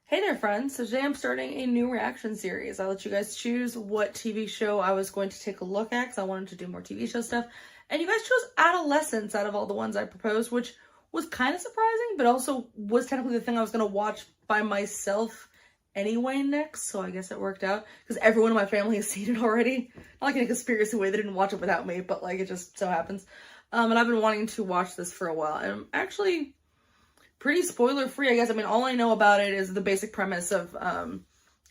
Hey there, friends. So today I'm starting a new reaction series. I let you guys choose what TV show I was going to take a look at because I wanted to do more TV show stuff. And you guys chose Adolescence out of all the ones I proposed, which was kind of surprising, but also was technically the thing I was going to watch by myself anyway next. So I guess it worked out because everyone in my family has seen it already. Not like in a conspiracy way, they didn't watch it without me, but like it just so happens. And I've been wanting to watch this for a while. And I'm actually pretty spoiler free, I guess. I mean, all I know about it is the basic premise of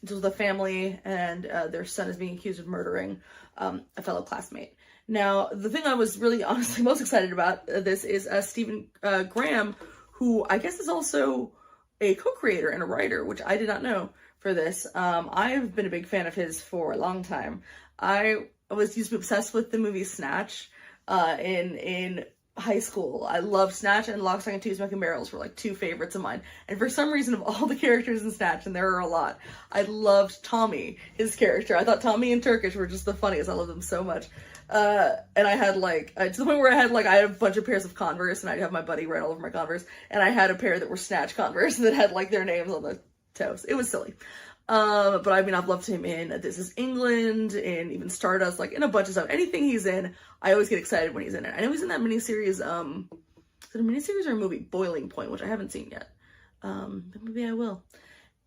just the family and their son is being accused of murdering a fellow classmate. Now, the thing I was really honestly most excited about this is Stephen Graham, who I guess is also a co-creator and a writer, which I did not know for this. I've been a big fan of his for a long time. I was used to be obsessed with the movie Snatch in high school. I loved Snatch, and Lock, Stock, and Two Smoking Barrels were like two favorites of mine. And for some reason, of all the characters in Snatch, and there are a lot, I loved Tommy, his character. I thought Tommy and Turkish were just the funniest. I love them so much. And I had like, to the point where I had a bunch of pairs of Converse, and I'd have my buddy write all over my Converse, and I had a pair that were Snatch Converse that had like their names on the toes. It was silly. But I mean, I've loved him in This Is England, and even Stardust, like in a bunch of stuff. Anything he's in, I always get excited when he's in it. I know he's in that miniseries, is it a miniseries or a movie? Boiling Point, which I haven't seen yet. But maybe I will.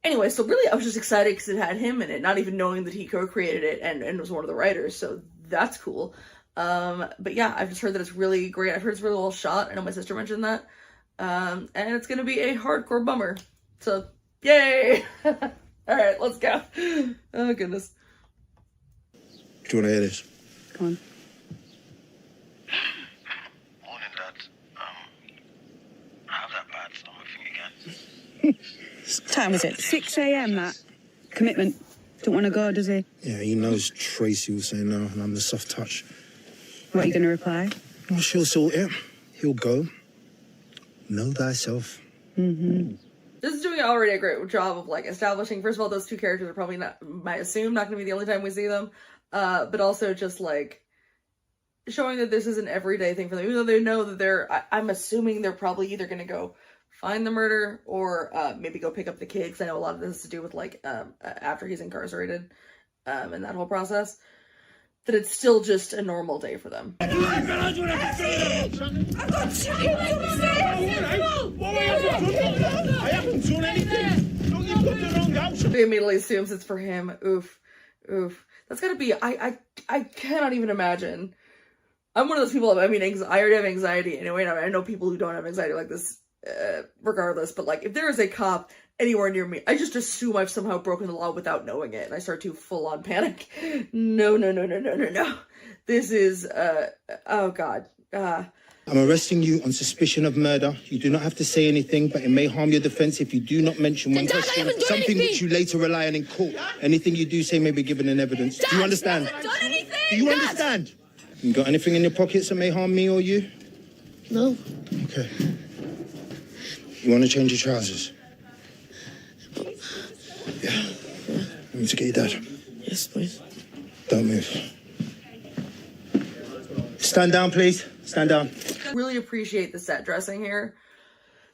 Anyway, so really I was just excited because it had him in it, not even knowing that he co-created it and was one of the writers, so that's cool. But yeah, I've just heard that it's really great. I've heard it's really well shot. I know my sister mentioned that. And it's gonna be a hardcore bummer. So, yay! Alright, let's go. Oh, goodness. Do you want to hear this? Come on. Morning, Dad. I have that bad stomach thing again. What time was it? 6 a.m. that? Commitment. Don't want to go, does he? Yeah, he knows Tracy will say no, and I'm the soft touch. What are you going to reply? Well, she'll sort it. He'll go. Know thyself. Mm-hmm. This is doing already a great job of like establishing, first of all, those two characters are probably not, I assume, not going to be the only time we see them. But also just like showing that this is an everyday thing for them, even though they know that I'm assuming they're probably either going to go find the murder or maybe go pick up the kid, because I know a lot of this has to do with like after he's incarcerated and that whole process, that it's still just a normal day for them. He immediately assumes it's for him. Oof. That's gotta be, I cannot even imagine. I'm one of those people, I mean, I already have anxiety anyway, and I know people who don't have anxiety like this, regardless, but like, if there is a cop anywhere near me, I just assume I've somehow broken the law without knowing it, and I start to full-on panic. No. This is, oh God. I'm arresting you on suspicion of murder. You do not have to say anything, but it may harm your defense if you do not mention one question, something which you later rely on in court. Anything you do say may be given in evidence. Do you understand? Do you understand? You got anything in your pockets that may harm me or you? No. Okay. You want to change your trousers? Yeah. Want me to get your dad? Yes, please. Don't move. Stand down, please. Stand down. Really appreciate the set dressing here.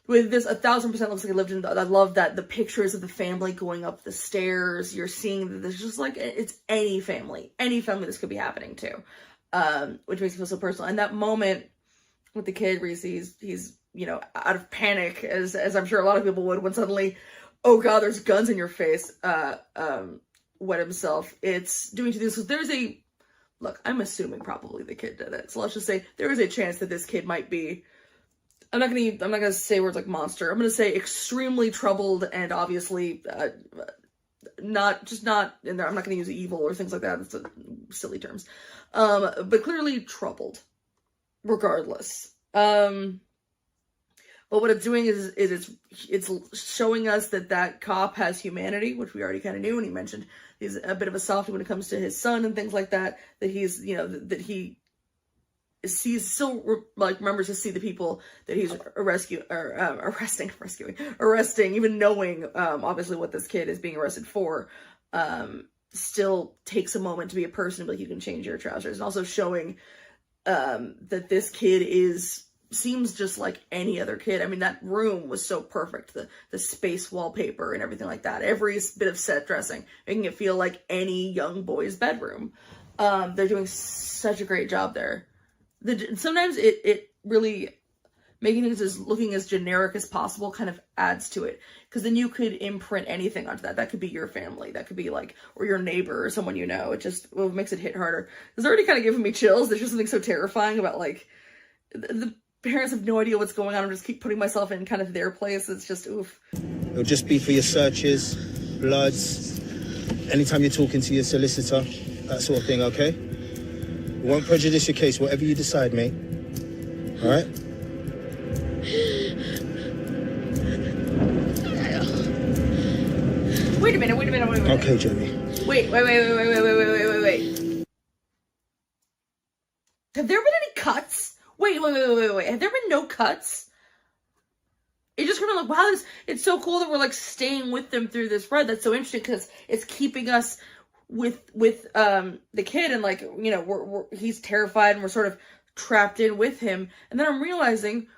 With this, 1000% looks like it lived in. I love that the pictures of the family going up the stairs. You're seeing that there's just like, it's any family this could be happening to, which makes it feel so personal. And that moment with the kid where he's you know, out of panic, as I'm sure a lot of people would, when suddenly, oh God, there's guns in your face, wet himself. It's doing to this. There's a, look, I'm assuming probably the kid did it. So let's just say there is a chance that this kid might be, I'm not gonna say words like monster. I'm gonna say extremely troubled and obviously not in there. I'm not gonna use evil or things like that. It's silly terms. But clearly troubled, regardless. But what it's doing is it's showing us that cop has humanity, which we already kind of knew, and he mentioned he's a bit of a softie when it comes to his son and things like that, that he's, you know, that he sees, still like remembers to see the people that he's arresting, even knowing obviously what this kid is being arrested for, still takes a moment to be a person, but like, you can change your trousers, and also showing that this kid is seems just like any other kid. I mean, that room was so perfect. The space wallpaper and everything like that. Every bit of set dressing, making it feel like any young boy's bedroom. They're doing such a great job there. Sometimes it really, making things as looking as generic as possible kind of adds to it. Because then you could imprint anything onto that. That could be your family. That could be like, or your neighbor or someone you know. It just makes it hit harder. It's already kind of giving me chills. There's just something so terrifying about like, the parents have no idea what's going on. I just keep putting myself in kind of their place. It's just, oof. It'll just be for your searches, bloods, anytime you're talking to your solicitor, that sort of thing, okay? It won't prejudice your case, whatever you decide, mate. All right? Wait a minute. Okay, Jamie. Wait. Have there been any cuts? Wait. Have there been no cuts? It just kind of like, wow, it's so cool that we're like staying with them through this ride. That's so interesting because it's keeping us with the kid, and like, you know, he's terrified and we're sort of trapped in with him. And then I'm realizing,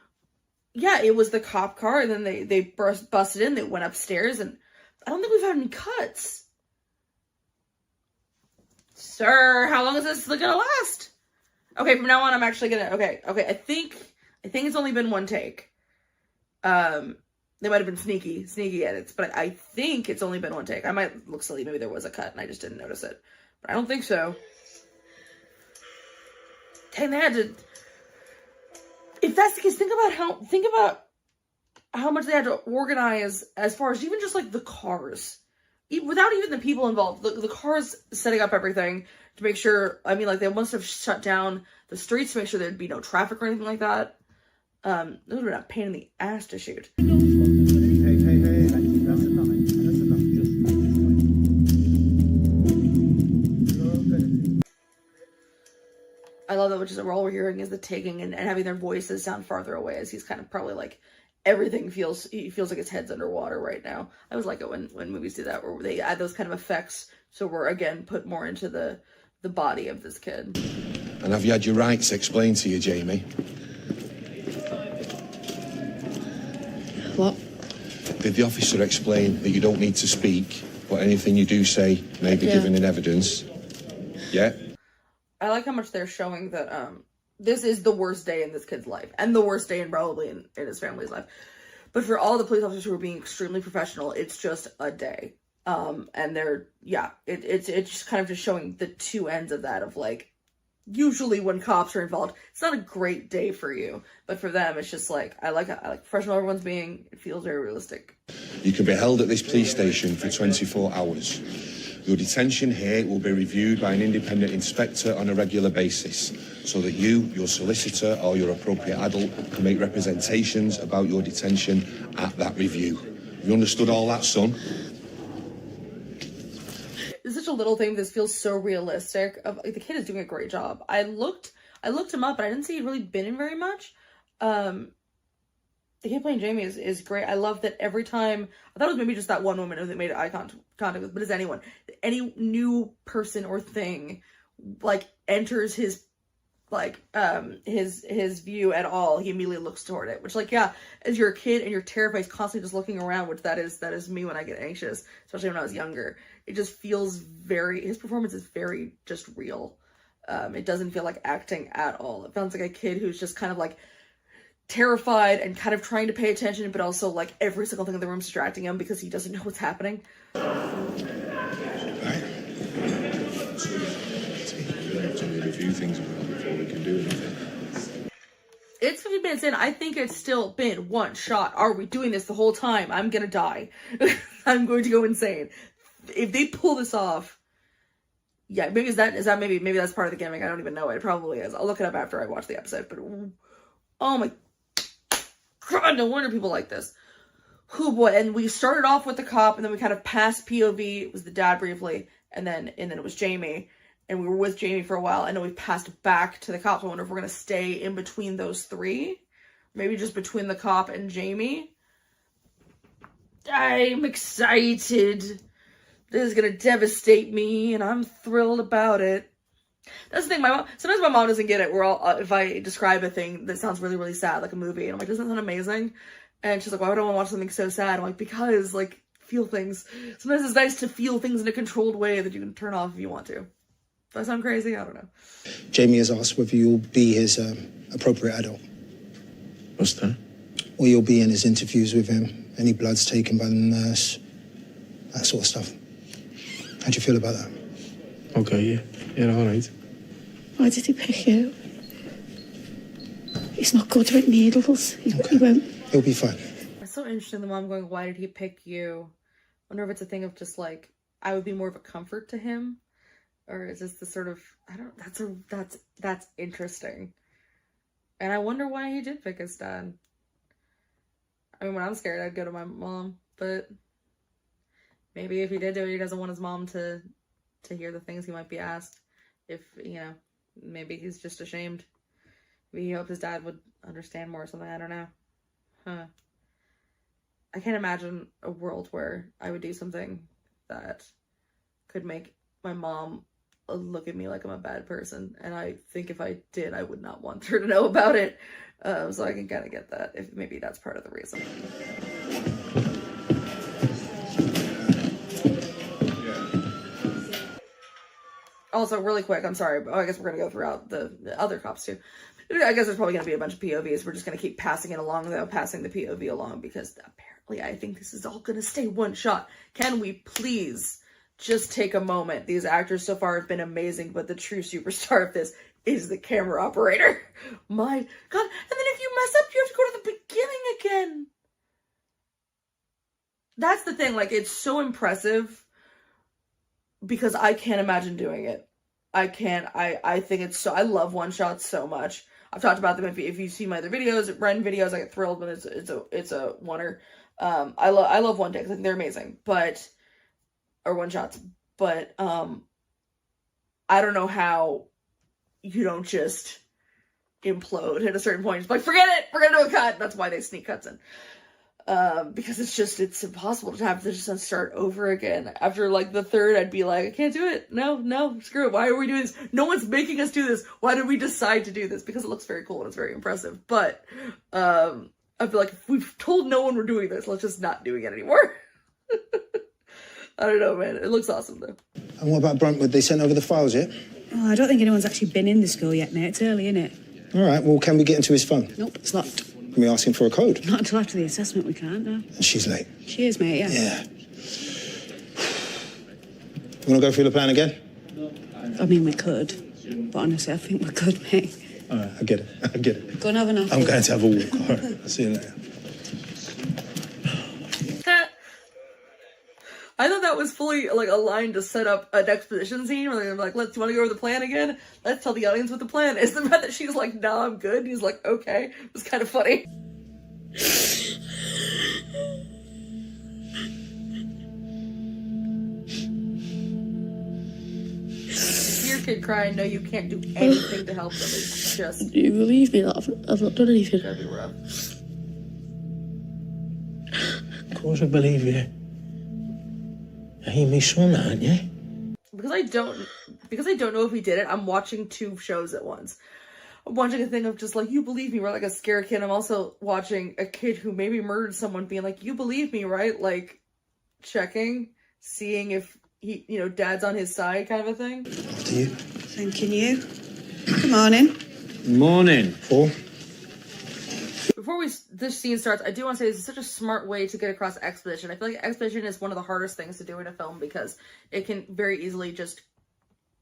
yeah, it was the cop car, and then they busted in, they went upstairs, and I don't think we've had any cuts. Sir, how long is this gonna last? Okay, from now on, I'm actually gonna, okay, I think it's only been one take. They might have been sneaky edits, but I think it's only been one take. I might look silly, maybe there was a cut and I just didn't notice it. But I don't think so. Dang, they had to, if that's the case, think about how much they had to organize as far as even just like the cars. Without even the people involved, the cars setting up everything to make sure, I mean, like, they must have shut down the streets to make sure there'd be no traffic or anything like that. Those would have been a pain in the ass to shoot. Hey, that's enough. I love that, which is all we're hearing is the taking and having their voices sound farther away, as he's kind of probably like, everything feels like his head's underwater right now. I always like it when movies do that, where they add those kind of effects, so we're again put more into the body of this kid. And have you had your rights explained to you, Jamie? What? Did the officer explain that you don't need to speak, but anything you do say may be given in evidence? Yeah? I like how much they're showing that this is the worst day in this kid's life, and the worst day probably in his family's life. But for all the police officers who are being extremely professional, it's just a day. And they're, yeah, it's just kind of just showing the two ends of that, of like, usually when cops are involved, it's not a great day for you, but for them, it's just like, I like professional everyone's being. It feels very realistic. You can be held at this police station for 24 hours. Your detention here will be reviewed by an independent inspector on a regular basis, so that you, your solicitor, or your appropriate adult can make representations about your detention at that review. You understood all that, son? It's such a little thing. This feels so realistic. The kid is doing a great job. I looked him up, but I didn't see he'd really been in very much. The kid playing Jamie is great. I love that every time, I thought it was maybe just that one woman that made eye contact with, but it's anyone. Any new person or thing, like, enters his, like, his view at all, he immediately looks toward it. Which, like, yeah, as you're a kid and you're terrified, he's constantly just looking around, which that is me when I get anxious, especially when I was younger. It just feels his performance is very just real. It doesn't feel like acting at all. It feels like a kid who's just kind of like terrified and kind of trying to pay attention, but also like every single thing in the room is distracting him because he doesn't know what's happening. It's 15 minutes in. I think it's still been one shot. Are we doing this the whole time? I'm gonna die. I'm going to go insane. If they pull this off, yeah, maybe maybe that's part of the gimmick. I don't even know. It probably is. I'll look it up after I watch the episode. But oh my God, no wonder people like this. Oh boy. And we started off with the cop, and then we kind of passed POV. It was the dad briefly, and then it was Jamie, and we were with Jamie for a while. And then we passed back to the cops. I wonder if we're gonna stay in between those three, maybe just between the cop and Jamie. I'm excited. This is gonna devastate me, and I'm thrilled about it. That's the thing. Sometimes my mom doesn't get it. Where if I describe a thing that sounds really, really sad, like a movie, and I'm like, doesn't that sound amazing? And she's like, why would I want to watch something so sad? I'm like, because, like, feel things. Sometimes it's nice to feel things in a controlled way that you can turn off if you want to. Do I sound crazy? I don't know. Jamie has asked whether you'll be his appropriate adult. What's that? Or you'll be in his interviews with him, any bloods taken by the nurse, that sort of stuff. How do you feel about that? Okay, yeah. Yeah, all right. Why did he pick you? He's not good with needles. He won't. He'll be fine. It's so interesting, the mom going, why did he pick you? I wonder if it's a thing of just, like, I would be more of a comfort to him. Or is this the sort of, I don't, that's interesting. And I wonder why he did pick his dad. I mean, when I'm scared, I'd go to my mom, but maybe if he did do it, he doesn't want his mom to hear the things he might be asked. If, you know, maybe he's just ashamed. Maybe he hoped his dad would understand more or something, I don't know. I can't imagine a world where I would do something that could make my mom look at me like I'm a bad person, and I think if I did, I would not want her to know about it. So I can kind of get that, if maybe that's part of the reason. Also, really quick, I'm sorry, but I guess we're gonna go throughout the other cops too. I guess there's probably gonna be a bunch of POVs. We're just gonna keep passing it along, though, passing the POV along, because apparently I think this is all gonna stay one shot. Can we please just take a moment? These actors so far have been amazing, but the true superstar of this is the camera operator. My God. And then if you mess up, you have to go to the beginning again. That's the thing. Like, it's so impressive because I can't imagine doing it. I can't. I think it's so, I love one shots so much. I've talked about them. If you see my other videos, Ren videos, I get thrilled when it's a oneer. I love one takes. I think they're amazing, or one shots, but I don't know how you don't just implode at a certain point. It's like, forget it, we're gonna do a cut. That's why they sneak cuts in, because it's impossible to have to just start over again. After like the third, I'd be like, I can't do it. No, screw it. Why are we doing this? No one's making us do this. Why did we decide to do this? Because it looks very cool and it's very impressive. But I feel like if we've told no one we're doing this, let's just not doing it anymore. I don't know, man. It looks awesome, though. And what about Bruntwood? They sent over the files yet? Oh, I don't think anyone's actually been in the school yet, mate. It's early, innit? All right, well, can we get into his phone? Nope, it's locked. Can we ask him for a code? Not until after the assessment, we can't, no. And she's late. She is, mate, yeah. Yeah. You want to go through the plan again? I mean, we could. But honestly, I think we're good, mate. All right, I get it. Go and have enough. I'm going to have a walk. All right, I'll see you later. I thought that was fully, like, a line to set up an exposition scene where they're like, do you want to go over the plan again? Let's tell the audience what the plan is. The fact that she's like, nah, I'm good. And he's like, okay. It was kind of funny. If your kid crying, no, you can't do anything to help them. It's just... Do you believe me that I've not done anything? It's gotta be rough. Of course I believe you. You're my son, aren't you? Because I don't know if he did it, I'm watching two shows at once. I'm watching a thing of just like, you believe me, right? Like a scare kid. I'm also watching a kid who maybe murdered someone being like, you believe me, right? Like, checking, seeing if he, dad's on his side kind of a thing. After you. Thanking you. Good morning. Morning. Paul? Before this scene starts, I do want to say this is such a smart way to get across exposition. I feel like exposition is one of the hardest things to do in a film because it can very easily just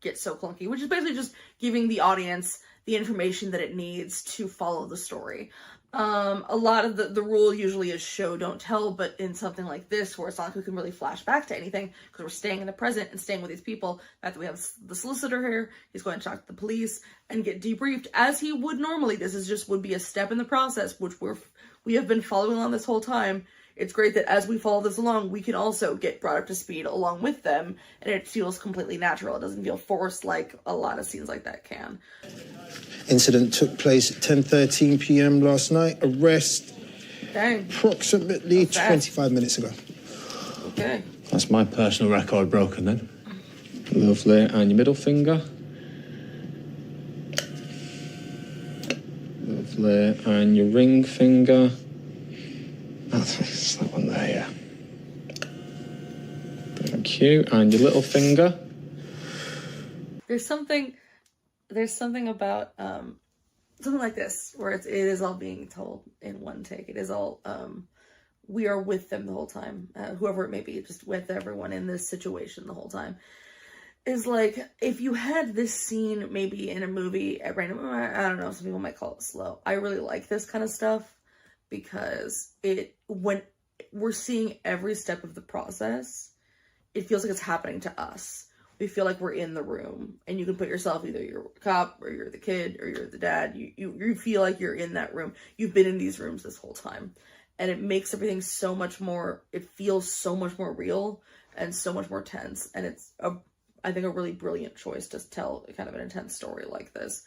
get so clunky, which is basically just giving the audience the information that it needs to follow the story. A lot of the rule usually is show, don't tell, but in something like this, where it's not like we can really flash back to anything, because we're staying in the present and staying with these people, that we have the solicitor here, he's going to talk to the police and get debriefed as he would normally. This would be a step in the process, which we have been following along this whole time. It's great that as we follow this along, we can also get brought up to speed along with them, and it feels completely natural. It doesn't feel forced like a lot of scenes like that can. Incident took place at 10:13 p.m. last night. Arrest Dang. approximately 25 minutes ago. Okay. That's my personal record broken then. Lovely. And your middle finger? Lovely. And your ring finger. That's that one there, yeah. Thank you. And your little finger. There's something about something like this where it is all being told in one take. It is all we are with them the whole time, whoever it may be, just with everyone in this situation the whole time. Is like, if you had this scene maybe in a movie at random, I don't know, some people might call it slow. I really like this kind of stuff because when we're seeing every step of the process, it feels like it's happening to us. We feel like we're in the room, and you can put yourself, either you're a cop or you're the kid or you're the dad. You feel like you're in that room. You've been in these rooms this whole time, and it makes everything so much more, it feels so much more real and so much more tense. And it's I think a really brilliant choice to tell kind of an intense story like this,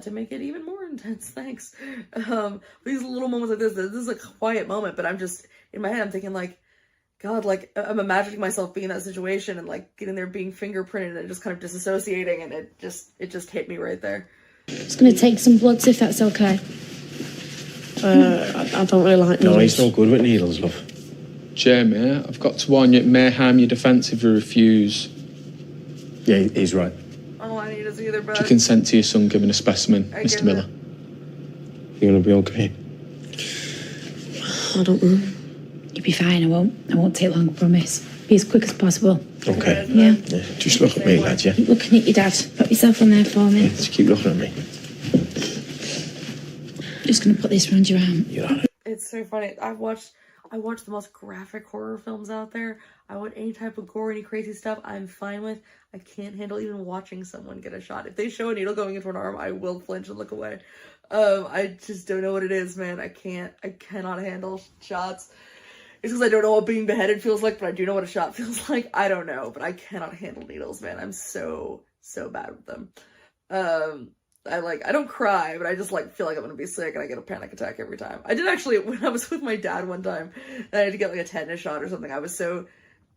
to make it even more intense. Thanks. These little moments like this is a quiet moment, but I'm just, in my head, I'm thinking like, God, like, I'm imagining myself being in that situation and like getting there, being fingerprinted and just kind of disassociating, and it just hit me right there. Just gonna take some bloods if that's okay. I don't really like needles. No, he's no good with needles, love. Jamie, I've got to warn you, it may harm your defence if you refuse. Yeah, he's right. All I need is either, Do but you consent to your son giving a specimen, Mr. Miller? You're gonna be okay? I don't know. You'll be fine, I won't take long, I promise. Be as quick as possible. Okay. Yeah. Just look at me, lad, yeah? Keep looking at your dad. Put yourself on there for me. Yeah, just keep looking at me. Just gonna put this around your arm. You're all right. it's so funny. I watch the most graphic horror films out there. I want any type of gore, any crazy stuff, I'm fine with. I can't handle even watching someone get a shot. If they show a needle going into an arm, I will flinch and look away. I just don't know what it is, man. I cannot handle shots. It's because I don't know what being beheaded feels like, but I do know what a shot feels like. I don't know, but I cannot handle needles, man. I'm so bad with them. I don't cry, but I just like feel like I'm gonna be sick and I get a panic attack every time. I did actually, when I was with my dad one time and I had to get like a tetanus shot or something,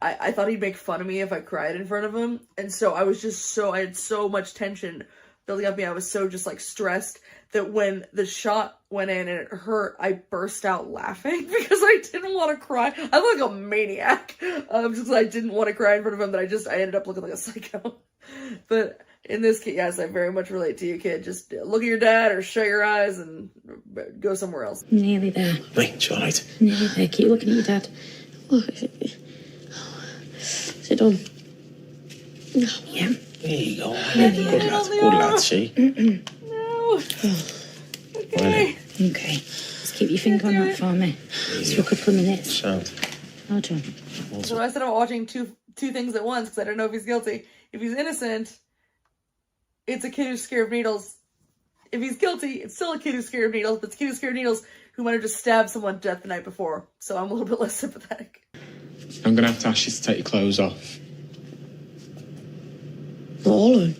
I thought he'd make fun of me if I cried in front of him. And so I had so much tension building up me. I was so just like stressed that when the shot went in and it hurt, I burst out laughing because I didn't want to cry. I'm like a maniac. Just because I didn't want to cry in front of him, that I ended up looking like a psycho. But in this case, yes, I very much relate to you, kid. Just look at your dad or shut your eyes and go somewhere else. Nearly there. Right, it's all right. Nearly there. Keep looking at your dad. Look, is it done? Yeah. There you go. Good lad, see? No. Okay. Okay. Just keep your finger on that for me. Just for a couple of minutes. Sound. Well done. So I said I'm watching two things at once because I don't know if he's guilty. If he's innocent, it's a kid who's scared of needles. If he's guilty, it's still a kid who's scared of needles, but it's a kid who's scared of needles who might have just stabbed someone to death the night before. So I'm a little bit less sympathetic. I'm going to have to ask you to take your clothes off. All of them?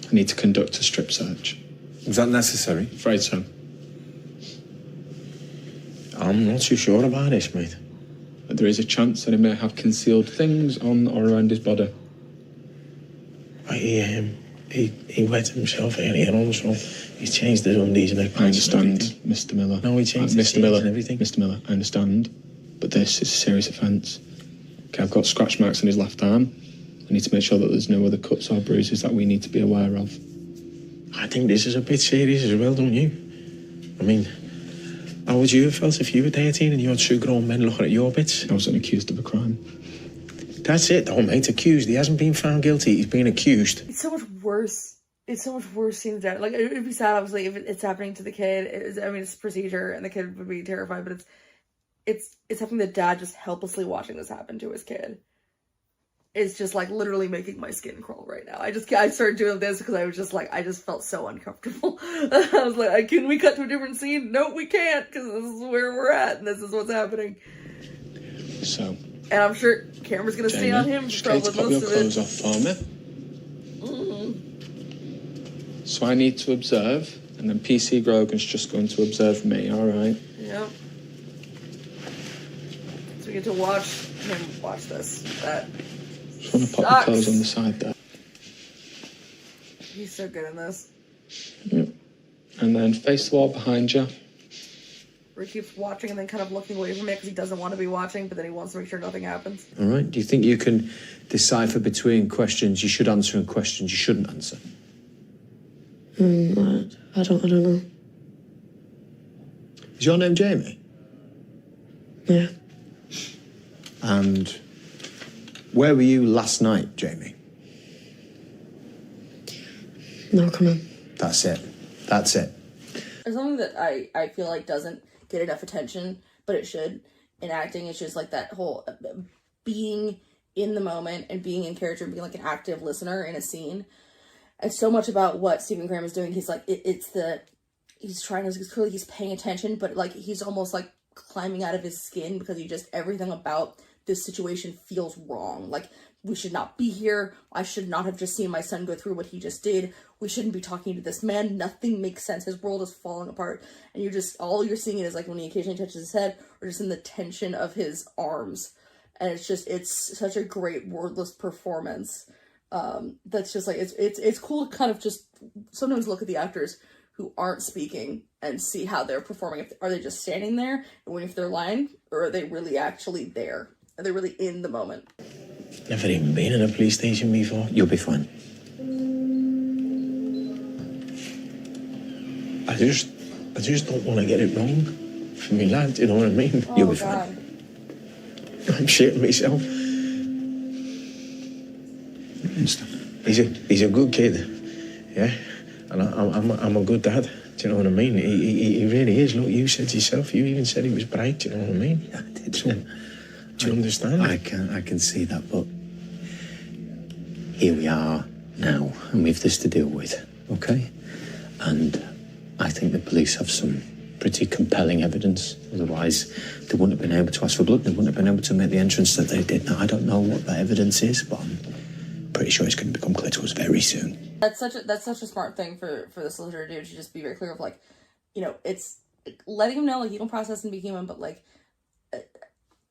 I need to conduct a strip search. Is that necessary? Afraid so. I'm not too sure about this, mate. But there is a chance that he may have concealed things on or around his body. He wet himself earlier on, so he's changed his undies and I understand, Mr. Miller. No, he changed his Mr. Miller and everything. Mr. Miller, I understand, but this is a serious offence. Okay, I've got scratch marks on his left arm. I need to make sure that there's no other cuts or bruises that we need to be aware of. I think this is a bit serious as well, don't you? I mean, how would you have felt if you were 13 and you had two grown men looking at your bits? I wasn't accused of a crime. That's it, though, mate. Accused. He hasn't been found guilty. He's been accused. It's so much worse. It's so much worse seeing the dad. Like, it'd be sad, obviously, if it's happening to the kid. It's procedure, and the kid would be terrified, but it's having the dad just helplessly watching this happen to his kid. It's just, like, literally making my skin crawl right now. I started doing this because I was just, like, I just felt so uncomfortable. I was like, can we cut to a different scene? No, we can't, because this is where we're at, and this is what's happening. So... And I'm sure camera's gonna stay on him for just pop your clothes off for me. So I need to observe, and then PC Grogan's just going to observe me, alright? Yep. So we get to watch him watch this. That Just want to pop your clothes on the side there. He's so good in this. Yep. And then face the wall behind you. Where he keeps watching and then kind of looking away from it because he doesn't want to be watching, but then he wants to make sure nothing happens. All right. Do you think you can decipher between questions you should answer and questions you shouldn't answer? I don't know. Is your name Jamie? Yeah. And where were you last night, Jamie? No, come on. That's it. That's it. There's something that I feel like doesn't get enough attention, but it should in acting. It's just like that whole being in the moment and being in character and being like an active listener in a scene. And so much about what Stephen Graham is doing, he's like, he's clearly he's paying attention, but like he's almost like climbing out of his skin because everything about this situation feels wrong. Like, we should not be here. I should not have just seen my son go through what he just did. We shouldn't be talking to this man. Nothing makes sense. His world is falling apart. And all you're seeing is like when he occasionally touches his head or just in the tension of his arms. And it's such a great wordless performance. That's just like, it's cool to kind of just sometimes look at the actors who aren't speaking and see how they're performing. Are they just standing there and waiting for their line, or are they really actually there? Are they really in the moment? Never even been in a police station before. You'll be fine. I just don't want to get it wrong for me lad, you know what I mean? Oh, You'll be God. fine. I'm shitting myself. He's a good kid, yeah? And I'm a good dad, do you know what I mean? He really is. Look, you said yourself, you even said he was bright, do you know what I mean? Yeah, I did. So, do you understand? I can see that, but here we are now, and we've this to deal with, okay? And I think the police have some pretty compelling evidence. Otherwise, they wouldn't have been able to ask for blood. They wouldn't have been able to make the entrance that they did. Now, I don't know what that evidence is, but I'm pretty sure it's going to become clear to us very soon. That's such a smart thing for the solicitor to do, to just be very clear of like, you know, it's letting him know like you don't process and be human, but like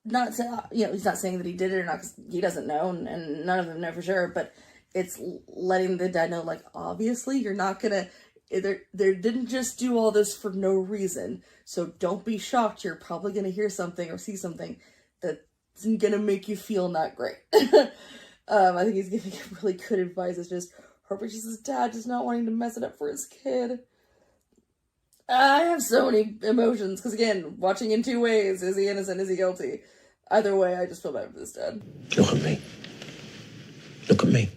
not you know, he's not saying that he did it or not, 'cause he doesn't know, and none of them know for sure, but it's letting the dad know like, obviously you're not gonna, they didn't just do all this for no reason, so don't be shocked. You're probably gonna hear something or see something that's gonna make you feel not great. I think he's giving really good advice. It's just Herbert, just his dad just not wanting to mess it up for his kid. I have so many emotions, because again, watching in two ways, is he innocent, is he guilty? Either way, I just feel bad for this dad. Look at me. Look at me.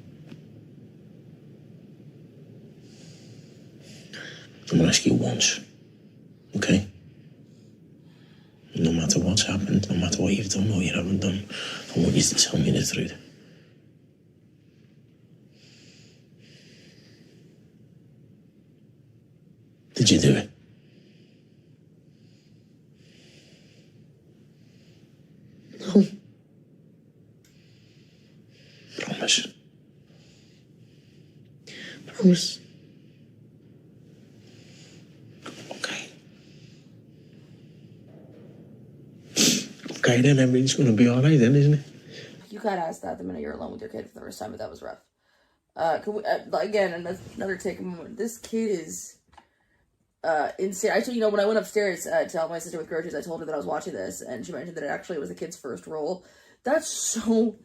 I'm going to ask you once, okay? No matter what's happened, no matter what you've done or you haven't done, I want you to tell me the truth. Did you do it? No. Promise. Promise. Okay. Okay, then everything's going to be all right then, isn't it? You gotta ask that the minute you're alone with your kid for the first time, but that was rough. Could we, again, another take moment. This kid is insane. I told, you know, when I went upstairs to help my sister with groceries, I told her that I was watching this, and she mentioned that it actually was the kid's first role. That's so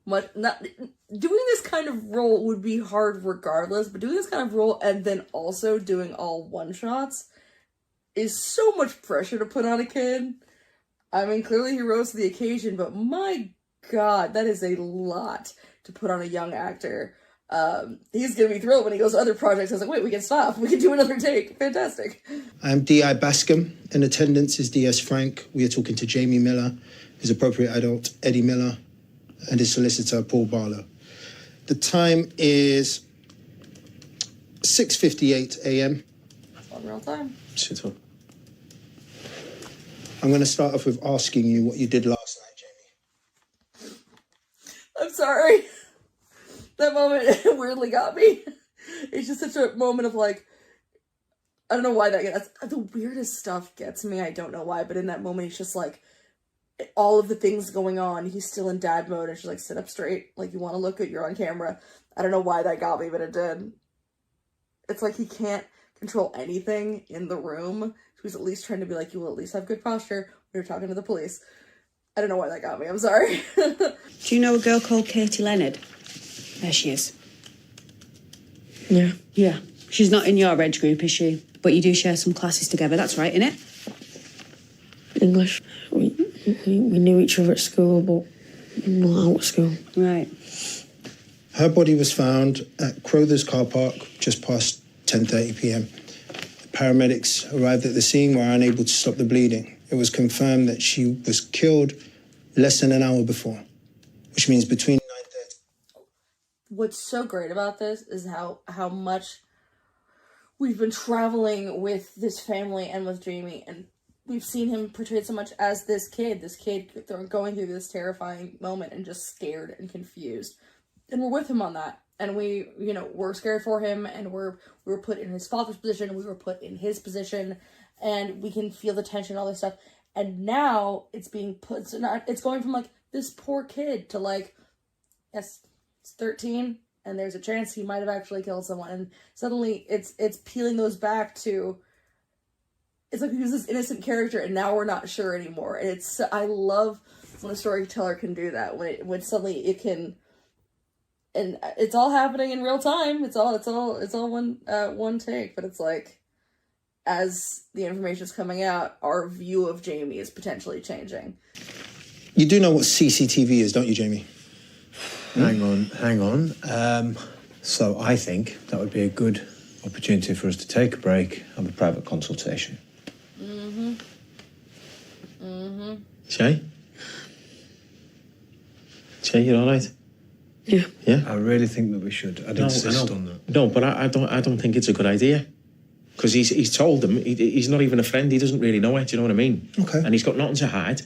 much. Not doing this kind of role would be hard regardless, but doing this kind of role and then also doing all one shots is so much pressure to put on a kid. I mean, clearly he rose to the occasion, but my God, that is a lot to put on a young actor. He's gonna be thrilled when he goes to other projects. I was like, wait, we can stop. We can do another take. Fantastic. I'm D.I. Bascom. In attendance is D.S. Frank. We are talking to Jamie Miller, his appropriate adult, Eddie Miller, and his solicitor, Paul Barlow. The time is 6:58 a.m. That's on real time. Sit up. I'm going to start off with asking you what you did last night, Jamie. I'm sorry. That moment weirdly got me. It's just such a moment of like, I don't know why that's the weirdest stuff gets me. I don't know why, but in that moment, he's just like, all of the things going on, he's still in dad mode, and she's like, sit up straight. Like, you want to look good, you're on camera. I don't know why that got me, but it did. It's like he can't control anything in the room. He was at least trying to be like, you will at least have good posture when you're talking to the police. I don't know why that got me. I'm sorry. Do you know a girl called Katie Leonard? There she is. Yeah. Yeah. She's not in your age group, is she? But you do share some classes together. That's right, innit? English. We knew each other at school, but not out of school. Right. Her body was found at Crowther's car park just past 10:30 p.m. Paramedics arrived at the scene, were unable to stop the bleeding. It was confirmed that she was killed less than an hour before, which means between 9:30. What's so great about this is how much we've been traveling with this family and with Jamie, and we've seen him portrayed so much as this kid going through this terrifying moment and just scared and confused. And we're with him on that. And we're scared for him, and we were put in his father's position, we were put in his position, and we can feel the tension, all this stuff. And now it's being put, it's going from like this poor kid to like, yes, it's 13, and there's a chance he might have actually killed someone. And suddenly it's peeling those back to, it's like he was this innocent character, and now we're not sure anymore. And I love when a storyteller can do that, when suddenly it can. And it's all happening in real time. It's all one take. But it's like, as the information is coming out, our view of Jamie is potentially changing. You do know what CCTV is, don't you, Jamie? Hang on. So I think that would be a good opportunity for us to take a break, have a private consultation. Shay? Shay, you all right? Yeah. Yeah? I really think that we should. I'd insist on that. No, but I don't think it's a good idea. Because he's told them, he's not even a friend, he doesn't really know it, do you know what I mean? Okay. And he's got nothing to hide.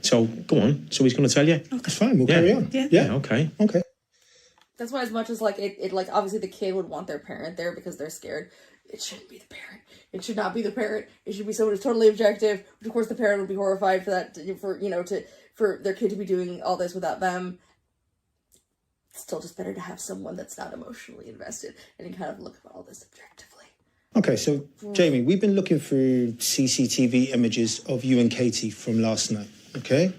So, go on. So he's going to tell you? That's fine, we'll carry on. Yeah, okay. Okay. That's why, as much as like it like obviously the kid would want their parent there because they're scared, it shouldn't be the parent. It should not be the parent. It should be someone who's totally objective. Which of course the parent would be horrified for that, for their kid to be doing all this without them. It's still just better to have someone that's not emotionally invested and can kind of look at all this objectively. Okay, so Jamie, we've been looking through CCTV images of you and Katie from last night, okay?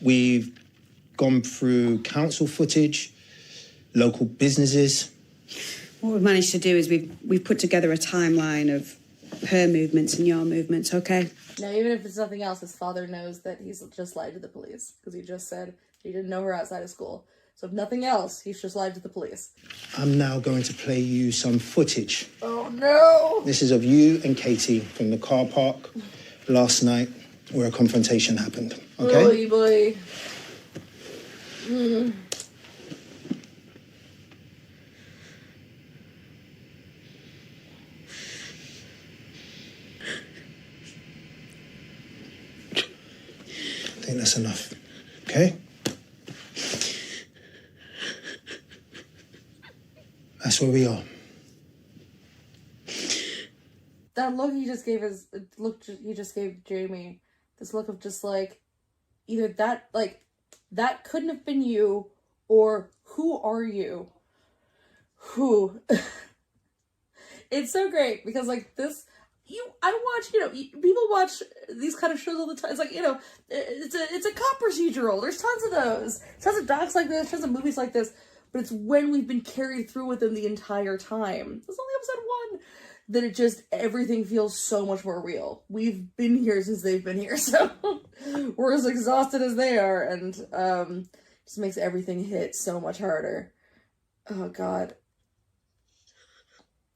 We've gone through council footage, local businesses. What we've managed to do is we've put together a timeline of her movements and your movements, okay? Now, even if it's nothing else, his father knows that he's just lied to the police because he just said he didn't know her outside of school. So if nothing else, he's just lied to the police. I'm now going to play you some footage. Oh, no! This is of you and Katie from the car park last night where a confrontation happened, okay? Boy, boy. I think that's enough, okay? That's where we are. That look he just gave Jamie, this look of just like, either that, like, that couldn't have been you, or who are you? Who? It's so great because like this, I watch, people watch these kind of shows all the time. It's like, it's a cop procedural. There's tons of those. Tons of docs like this, tons of movies like this. But it's when we've been carried through with them the entire time. It's only episode 1 that it just, everything feels so much more real. We've been here since they've been here, so we're as exhausted as they are, and just makes everything hit so much harder. Oh, God.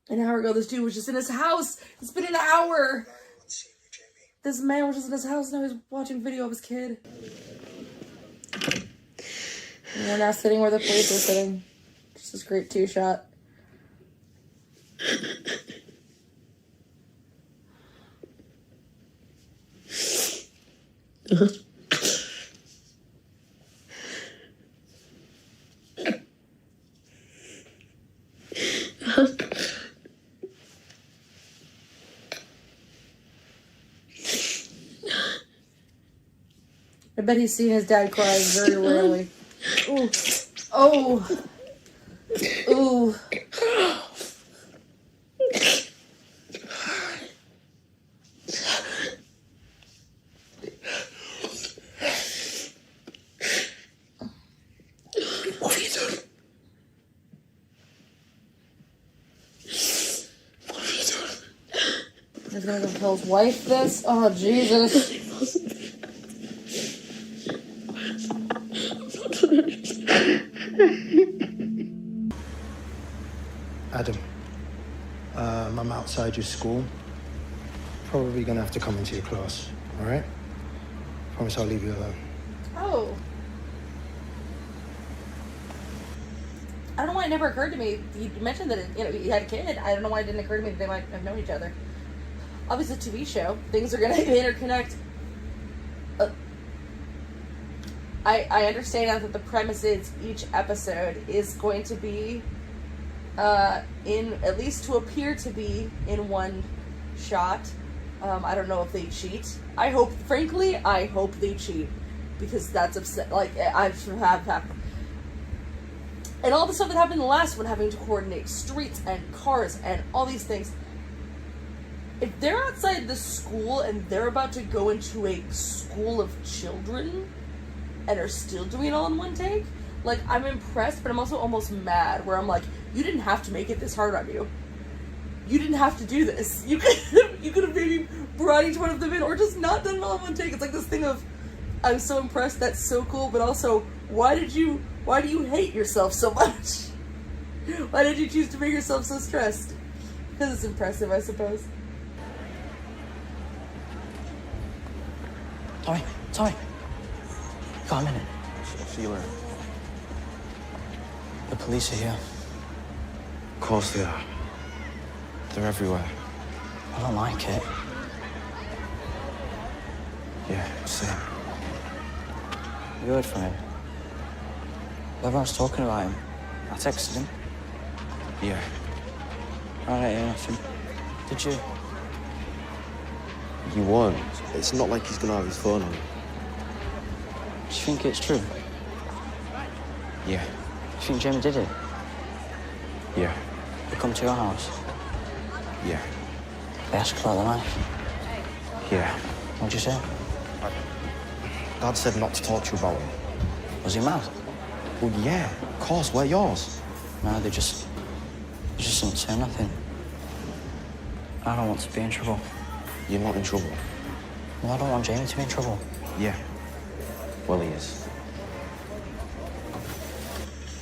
An hour ago, this dude was just in his house. It's been an hour. This man was just in his house, and now he's watching video of his kid. And we're now sitting where the police are sitting. Just this great 2-shot. I bet he's seen his dad cry very rarely. Ooh. Oh. Ooh. What have you done? What have you done? He's gonna go tell his wife this? Oh, Jesus. Adam, I'm outside your school. Probably gonna have to come into your class, all right? Promise I'll leave you alone. Oh. I don't know why it never occurred to me. You mentioned that you had a kid. I don't know why it didn't occur to me that they might have known each other. Obviously, a TV show. Things are going to interconnect. I understand now that the premise is each episode is going to be in, at least to appear to be, in one shot. I don't know if they cheat. I hope they cheat, because that's upset. Like, I've had. And all the stuff that happened in the last one, having to coordinate streets and cars and all these things. If they're outside the school and they're about to go into a school of children and are still doing it all in one take, like, I'm impressed, but I'm also almost mad, where I'm like, you didn't have to make it this hard on you. You didn't have to do this. You could have maybe brought each one of them in, or just not done it all in one take. It's like this thing of, I'm so impressed, that's so cool, but also, why do you hate yourself so much? Why did you choose to make yourself so stressed? Because it's impressive, I suppose. Tommy. Got a minute. See you later. The police are here. Of course they are. They're everywhere. I don't like it. Yeah, same. You heard from him? Everyone's talking about him. I texted him. Yeah. I didn't hear nothing. Did you? You won't. It's not like he's gonna have his phone on. Do you think it's true? Yeah. You think Jamie did it? Yeah. They come to your house? Yeah. They asked about the knife? Yeah. What'd you say? Dad said not to talk to you about it. Was he mad? Well, yeah. Of course. We're yours. No, they just didn't say nothing. I don't want to be in trouble. You're not in trouble. Well, I don't want Jamie to be in trouble. Yeah. Well, he is.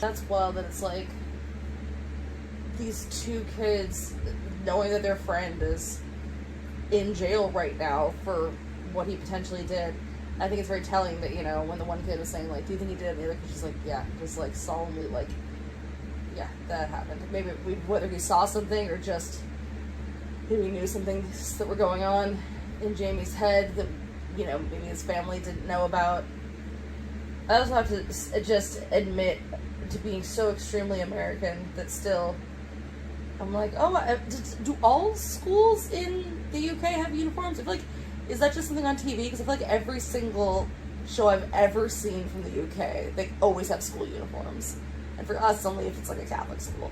That's wild that it's like these two kids knowing that their friend is in jail right now for what he potentially did. I think it's very telling that, when the one kid was saying, like, do you think he did it? And the other kid was like, yeah, just like solemnly, like, yeah, that happened. Maybe whether he saw something or just maybe he knew some things that were going on in Jamie's head that, maybe his family didn't know about. I also have to just admit to being so extremely American that still, I'm like, oh, do all schools in the UK have uniforms? I feel like, is that just something on TV? Because I feel like every single show I've ever seen from the UK, they always have school uniforms. And for us, only if it's like a Catholic school.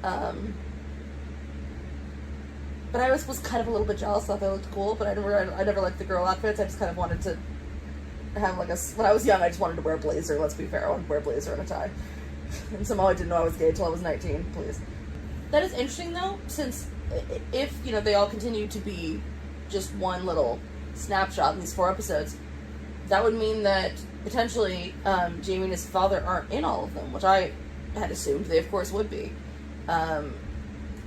But I always was kind of a little bit jealous, thought they looked cool, but I never liked the girl outfits. I just kind of wanted to have when I was young, I just wanted to wear a blazer, let's be fair. I wanted to wear a blazer and a tie. And somehow I didn't know I was gay until I was 19, please. That is interesting though, since if, they all continue to be just one little snapshot in these 4 episodes, that would mean that potentially Jamie and his father aren't in all of them, which I had assumed they of course would be. Actually,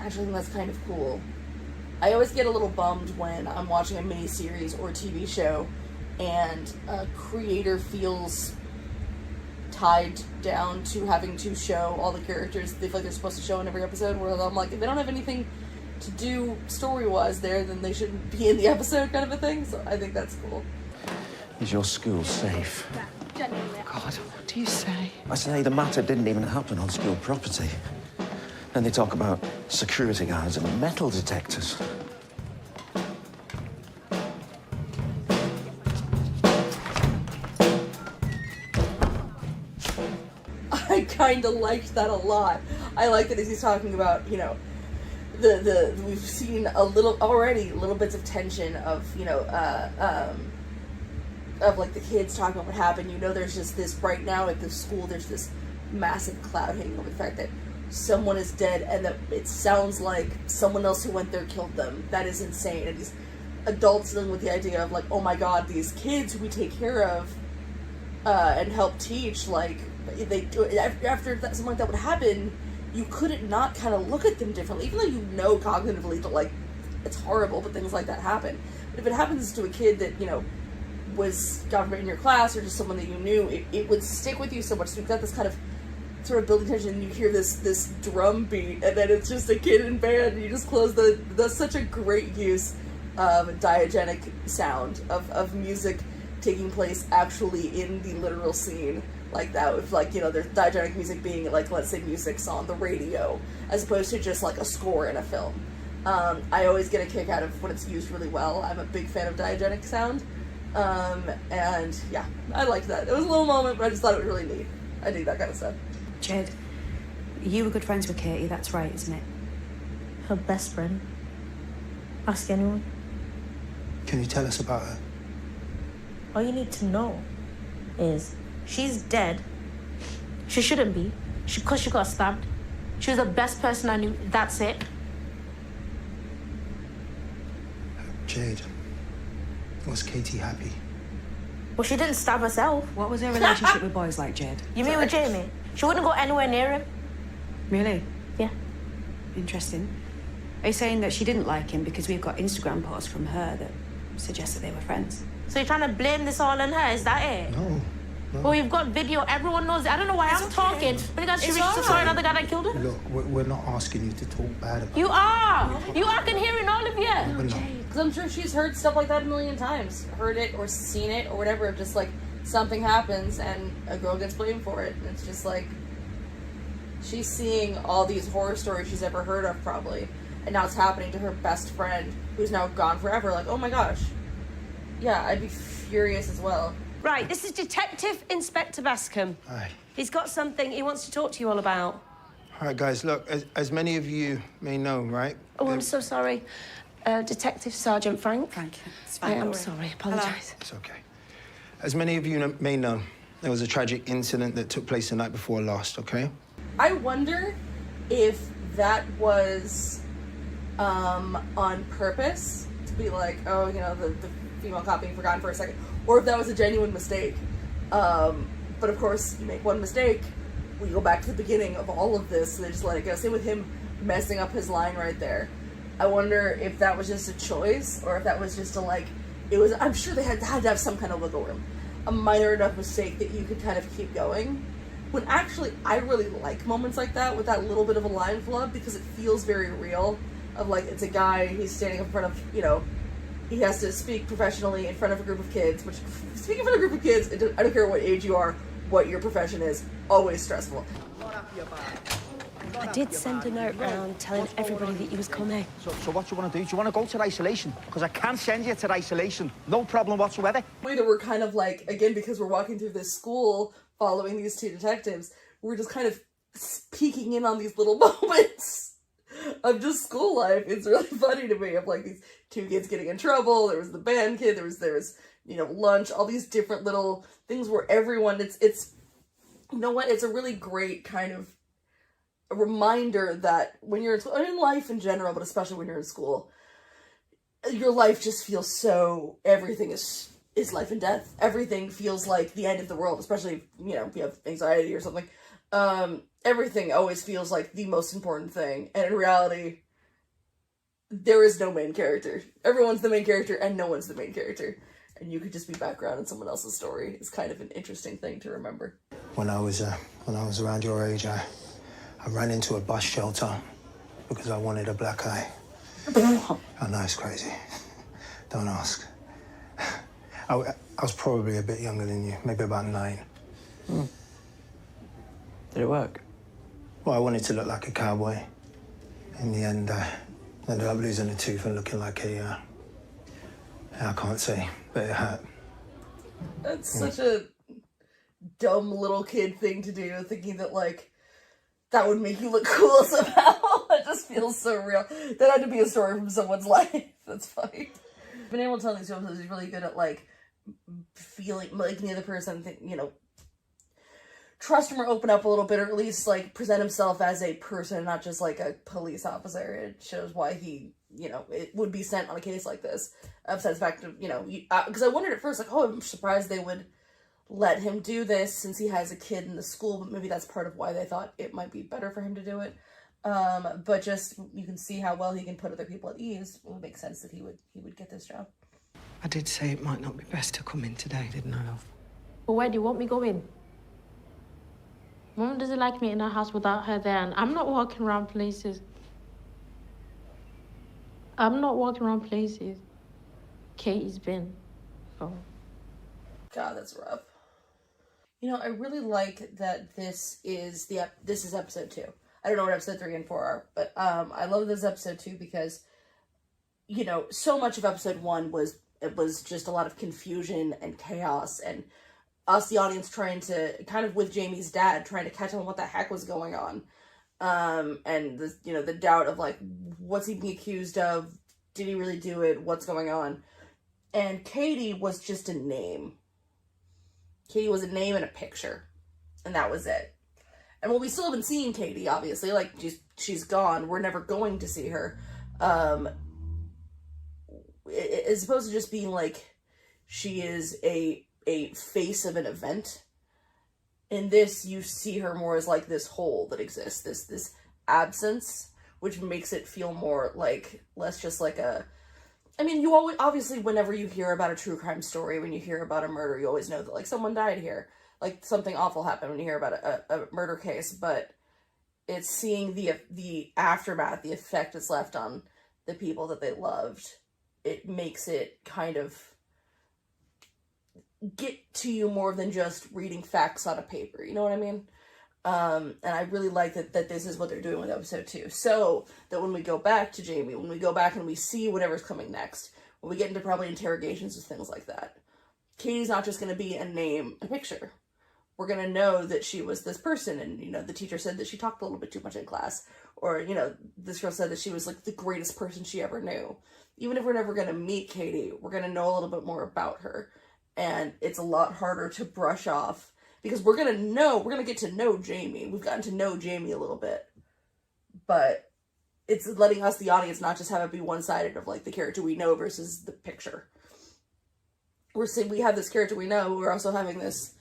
I think that's kind of cool. I always get a little bummed when I'm watching a mini-series or a TV show and a creator feels tied down to having to show all the characters they feel like they're supposed to show in every episode, where I'm like, if they don't have anything to do story-wise there, then they shouldn't be in the episode, kind of a thing. So I think that's cool. Is your school safe? God, what do you say? I say the matter didn't even happen on school property. Then they talk about security guards and metal detectors. I kind of liked that a lot. I like that as he's talking about, we've seen little bits of tension of, of like the kids talking about what happened. There's just this right now at the school, there's this massive cloud hanging over the fact that someone is dead and that it sounds like someone else who went there killed them. That is insane. And these adults dealing with the idea of like, oh my god, these kids who we take care of and help teach, like, they after something like that would happen, you couldn't not kind of look at them differently, even though you know cognitively that, like, it's horrible, but things like that happen. But if it happens to a kid that, you know, was got in your class or just someone that you knew, it would stick with you so much. So you've got this kind of sort of building tension, and you hear this drum beat, and then it's just a kid in band, and you just close that's such a great use of diegetic sound, of music taking place actually in the literal scene like that, with, like, you know, there's diegetic music being, like, let's say music's on the radio, as opposed to just like a score in a film. I always get a kick out of when it's used really well. I'm a big fan of diegetic sound. And yeah, I liked that. It was a little moment, but I just thought it was really neat. I dig that kind of stuff. Jed, you were good friends with Katie, that's right, isn't it? Her best friend. Ask anyone. Can you tell us about her? All you need to know is she's dead. She shouldn't be. Because she got stabbed. She was the best person I knew. That's it. Jade, was Katie happy? Well, she didn't stab herself. What was her relationship with boys like, Jade? You mean with Jamie? She wouldn't go anywhere near him. Really? Yeah. Interesting. Are you saying that she didn't like him because we've got Instagram posts from her that suggest that they were friends? So you're trying to blame this all on her? Is that it? No. Well, you've got video. Everyone knows it. I don't know why I'm talking. But you guys should reach to sorry another guy that killed her. Look, we're not asking you to talk bad about You are. You are. I can hear it, all of you. Because I'm sure she's heard stuff like that a million times. Heard it or seen it or whatever. Just like something happens and a girl gets blamed for it. And it's just like she's seeing all these horror stories she's ever heard of, probably. And now it's happening to her best friend who's now gone forever. Like, oh my gosh. Yeah, I'd be furious as well. Right, this is Detective Inspector Bascom. Hi. He's got something he wants to talk to you all about. All right, guys, look, as many of you may know, right? Oh, I'm so sorry. Detective Sergeant Frank. It's I fine. am sorry. Apologise. It's okay. As many of you may know, there was a tragic incident that took place the night before last, okay? I wonder if that was on purpose, to be like, oh, you know, the female cop being forgotten for a second, or if that was a genuine mistake. But of course, you make one mistake, we go back to the beginning of all of this, so they just let it go. Same with him messing up his line right there. I wonder if that was just a choice, or if that was just a, like, it was, I'm sure they had to have some kind of wiggle room. A minor enough mistake that you could kind of keep going. When actually, I really like moments like that, with that little bit of a line flub, because it feels very real. Of, like, it's a guy, he's standing in front of, you know, he has to speak professionally in front of a group of kids, which, speaking in front of a group of kids, I don't care what age you are, what your profession is, always stressful. I did send a note round telling everybody that you was coming. So what do you want to do? Do you want to go to isolation? Because I can't send you to isolation. No problem whatsoever. That we're kind of like, again, because we're walking through this school following these two detectives, we're just kind of peeking in on these little moments of just school life. It's really funny to me, of like these two kids getting in trouble. There was the band kid, there was you know, lunch, all these different little things where everyone, it's you know what, it's a really great kind of a reminder that when you're in life in general, but especially when you're in school, your life just feels so, everything is life and death. Everything feels like the end of the world, especially if, you know, if you have anxiety or something. Everything always feels like the most important thing. And in reality, there is no main character. Everyone's the main character and no one's the main character. And you could just be background in someone else's story. It's kind of an interesting thing to remember. When I was around your age, I ran into a bus shelter because I wanted a black eye. I know, it's crazy. Don't ask. I was probably a bit younger than you, maybe about 9. Did it work? Well, I wanted to look like a cowboy. In the end, I ended up losing a tooth and looking like a, I can't say, but it hurt. That's such a dumb little kid thing to do, thinking that, like, that would make you look cool somehow. It just feels so real. That had to be a story from someone's life. That's funny. Being able to tell these films is really good at, like, feeling, making the other person think, you know, trust him or open up a little bit, or at least like present himself as a person, not just like a police officer. It shows why he, you know, it would be sent on a case like this. Besides the fact of, you know, because I wondered at first, like, oh, I'm surprised they would let him do this since he has a kid in the school, but maybe that's part of why they thought it might be better for him to do it. But just, you can see how well he can put other people at ease. It would make sense that he would get this job. I did say it might not be best to come in today, didn't I, love? But where do you want me going? Mum doesn't like me in her house without her there, and I'm not walking around places. I'm not walking around places Katie's been. Oh. God, that's rough. You know, I really like that this is episode 2. I don't know what episode 3 and 4 are, but I love this episode 2 because, you know, so much of episode 1 was just a lot of confusion and chaos, and us, the audience, trying to, kind of with Jamie's dad, trying to catch on what the heck was going on. And the, you know, the doubt of like, what's he being accused of? Did he really do it? What's going on? And Katie was just a name. Katie was a name and a picture, and that was it. And while we still haven't seen Katie, obviously, like, she's gone, we're never going to see her. As opposed to just being like, she is a face of an event. In this, you see her more as like this hole that exists, this absence, which makes it feel more like, less just like a, I mean, you always, obviously, whenever you hear about a true crime story, when you hear about a murder, you always know that, like, someone died here. Like, something awful happened when you hear about a murder case, but it's seeing the aftermath, the effect it's left on the people that they loved. It makes it kind of get to you more than just reading facts on a paper, you know what I mean? And I really like that this is what they're doing with episode 2. So that when we go back to Jamie, when we go back and we see whatever's coming next, when we get into probably interrogations and things like that, Katie's not just going to be a name, a picture. We're going to know that she was this person, and, you know, the teacher said that she talked a little bit too much in class, or, you know, this girl said that she was, like, the greatest person she ever knew. Even if we're never going to meet Katie, we're going to know a little bit more about her, and it's a lot harder to brush off, because we're going to get to know Jamie. We've gotten to know Jamie a little bit, but it's letting us, the audience, not just have it be one-sided of, like, the character we know versus the picture. We're saying we have this character we know, we're also having this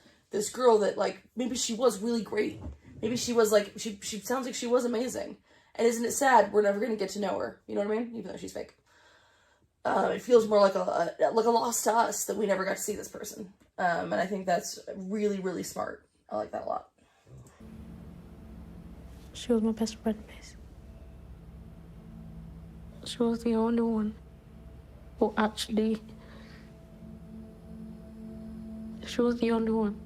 girl that, like, maybe she was really great. Maybe she was, like, she sounds like she was amazing. And isn't it sad we're never going to get to know her? You know what I mean? Even though she's fake. It feels more like a loss to us that we never got to see this person. And I think that's really, really smart. I like that a lot. She was my best friend, miss. She was the only one who actually... She was the only one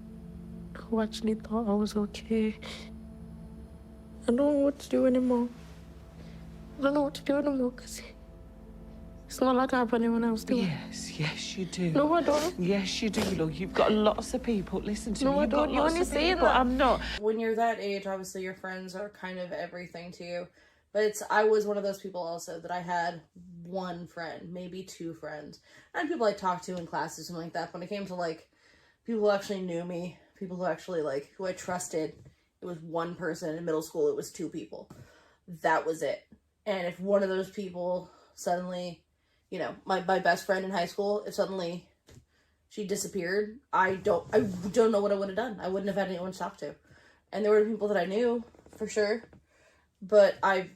who actually thought I was okay. I don't know what to do anymore. I don't know what to do anymore because it's not like I have anyone else doing. Yes, you do. No, I don't. Yes, you do. Look, you've got lots of people. Listen to me. No, I You've got don't. You lots only of say people. that. I'm not. When you're that age, obviously your friends are kind of everything to you. But I was one of those people also that I had one friend, maybe 2 friends. I had people I talked to in classes, something like that. When it came to, like, people who actually knew me, people who actually, like, who I trusted, it was one person. In middle school, it was 2 people. That was it. And if one of those people suddenly, you know, my best friend in high school, if suddenly she disappeared, I don't know what I would have done. I wouldn't have had anyone to talk to. And there were people that I knew, for sure. But I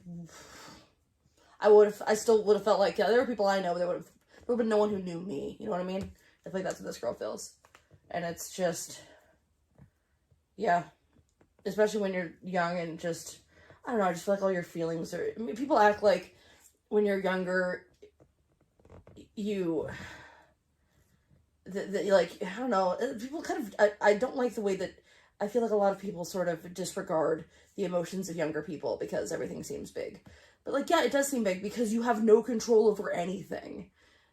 still would have felt like, yeah, there were people I know, but there would have been no one who knew me. You know what I mean? I feel like that's what this girl feels. And it's just, yeah. Especially when you're young and just, I don't know, I just feel like all your feelings are, I mean, people act like when you're younger, like, I don't know, people kind of, I don't like the way that, I feel like a lot of people sort of disregard the emotions of younger people because everything seems big. But, like, yeah, it does seem big because you have no control over anything.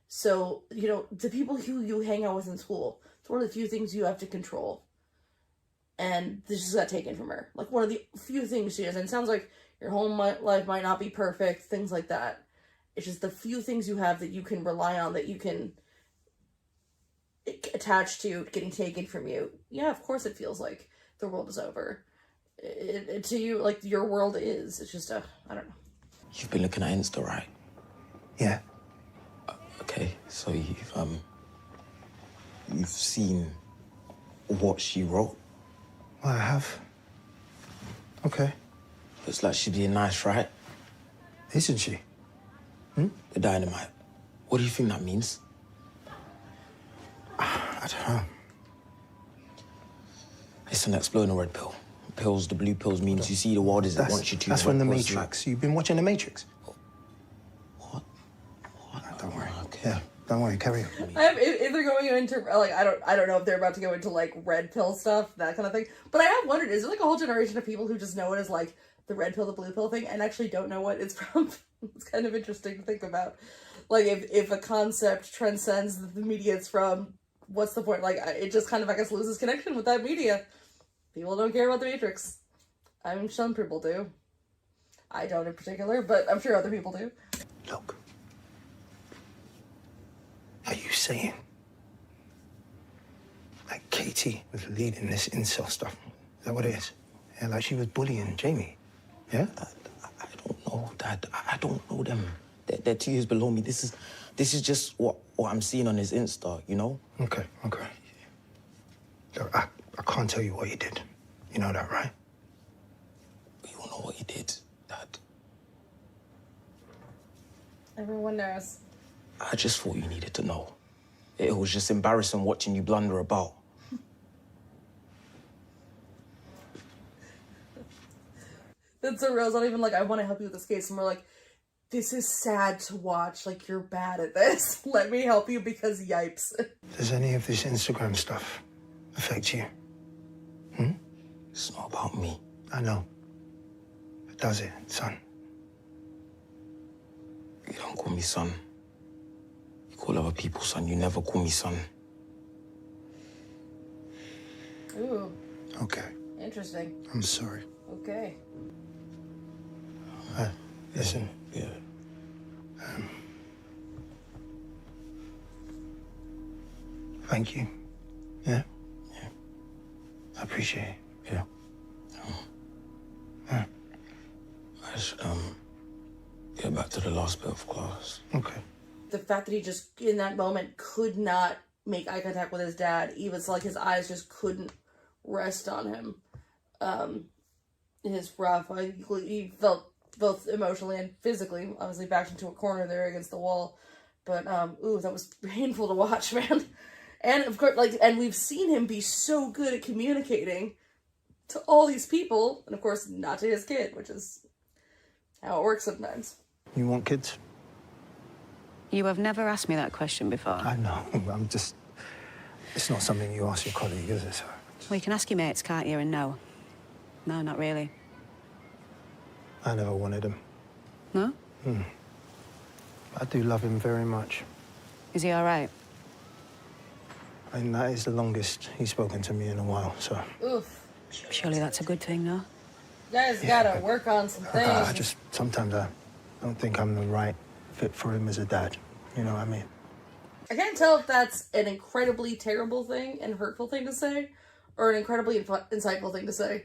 So, you know, the people who you hang out with in school, it's one of the few things you have to control. And this just got taken from her. Like, one of the few things she has. And it sounds like your home life might not be perfect, things like that. It's just the few things you have that you can rely on, that you can attach to getting taken from you. Yeah, of course it feels like the world is over. To you, like, your world is. It's just, I don't know. You've been looking at Insta, right? Yeah. Okay, so you've seen what she wrote? Well, I have. Okay. Looks like she'd be nice, right? Isn't she? The dynamite. What do you think that means? I don't know. It's an exploding red pill. Pills, the blue pills means you see the world as it wants you to. That's from the Matrix. You've been watching the Matrix? What? Don't worry. Okay. Yeah, don't worry, carry on. If they're going into, like, I don't know if they're about to go into, like, red pill stuff, that kind of thing. But I have wondered, is there, like, a whole generation of people who just know it as, like, the red pill, the blue pill thing, and actually don't know what it's from? It's kind of interesting to think about. Like, if a concept transcends the media it's from, what's the point? Like, it just kind of, I guess, loses connection with that media. People don't care about the Matrix. I mean, some people do. I don't in particular, but I'm sure other people do. Look. Are you saying like Katie was leading this incel stuff? Is that what it is? Yeah, like she was bullying Jamie. Yeah? I don't know, Dad. I don't know them. They're 2 years below me. This is just what I'm seeing on his Insta, you know? Okay. Look, I can't tell you what you did. You know that, right? You don't know what you did, Dad. Everyone knows. I just thought you needed to know. It was just embarrassing watching you blunder about. That's so real. It's not even like, I want to help you with this case. And we're like, this is sad to watch. Like, you're bad at this. Let me help you because yipes. Does any of this Instagram stuff affect you? It's not about me. I know. But does it, son? You don't call me son. You call other people son. You never call me son. Ooh. Okay. Interesting. I'm sorry. Okay. Listen. Yeah. Thank you. Yeah? Yeah. I appreciate it. Yeah. I should, get back to the last bit of class. Okay. The fact that he just, in that moment, could not make eye contact with his dad, even like his eyes just couldn't rest on him, is rough. He felt both emotionally and physically, obviously backed into a corner there against the wall. But, ooh, that was painful to watch, man. And, of course, like, and we've seen him be so good at communicating to all these people, and, of course, not to his kid, which is how it works sometimes. You want kids? You have never asked me that question before. I know. I'm just... It's not something you ask your colleague, is it, sir? Well, you can ask your mates, can't you, and no. No, not really. I never wanted him. No? I do love him very much. Is he all right? And that is the longest he's spoken to me in a while, so... Oof. Surely that's a good thing, no? You guys gotta work on some things. Sometimes I don't think I'm the right fit for him as a dad. You know what I mean? I can't tell if that's an incredibly terrible thing and hurtful thing to say, or an incredibly insightful thing to say.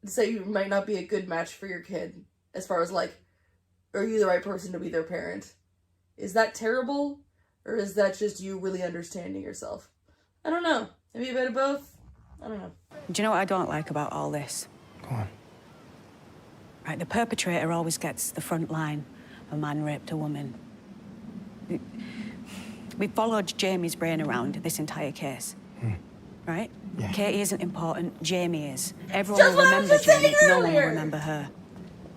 To say you might not be a good match for your kid, as far as, like, are you the right person to be their parent? Is that terrible? Or is that just you really understanding yourself? I don't know. Maybe a bit of both? I don't know. Do you know what I don't like about all this? Go on. Right, the perpetrator always gets the front line. A man raped a woman. We followed Jamie's brain around this entire case. Right? Yeah. Katie isn't important, Jamie is. Everyone will remember Jamie, no one will remember her.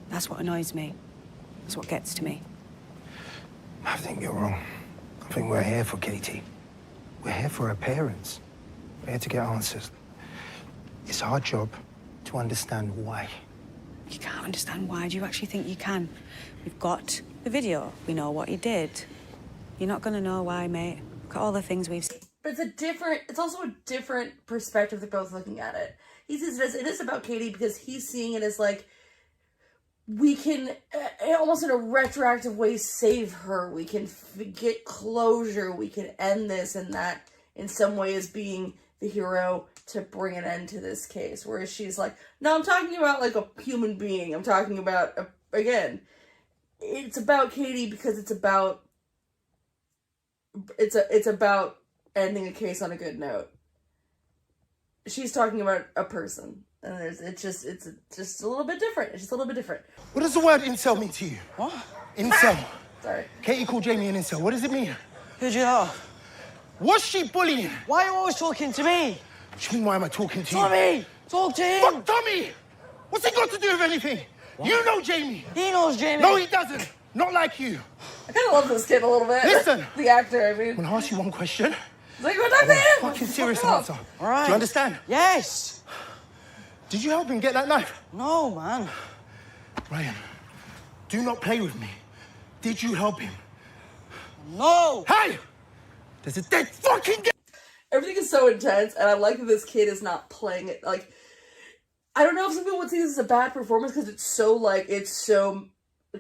That's what annoys me. That's what gets to me. I think you're wrong. I think we're here for Katie. We're here for her parents. We're here to get answers. It's our job to understand why. You can't understand why. Do you actually think you can? We've got the video. We know what he did. You're not going to know why, mate. Look at all the things we've seen. But it's also a different perspective they're both looking at it. He sees it as, it is about Katie because he's seeing it as, like, we can, almost in a retroactive way, save her. We can get closure. We can end this, and that, in some way, is being the hero to bring an end to this case. Whereas she's like, no, I'm talking about like a human being. I'm talking about, again, it's about Katie because it's about ending a case on a good note. She's talking about a person. And it's just a little bit different. It's just a little bit different. What does the word incel mean to you? What? Incel. Sorry. Katie called Jamie an incel. What does it mean? Who'd you know? Was she bullying? Why are you always talking to me? What do you mean, why am I talking to you? Tommy! Talk to him! Fuck Tommy! What's it got to do with anything? What? You know Jamie. He knows Jamie. No, he doesn't. Not like you. I kind of love this kid a little bit. Listen. The actor, I mean. I'm going to ask you one question. Like, what I mean? Fucking serious answer. All right. Do you understand? Yes. Did you help him get that knife? No, man. Ryan, do not play with me. Did you help him? No. Hey! There's a dead fucking guy. Everything is so intense, and I like that this kid is not playing it. Like, I don't know if some people would see this as a bad performance because it's so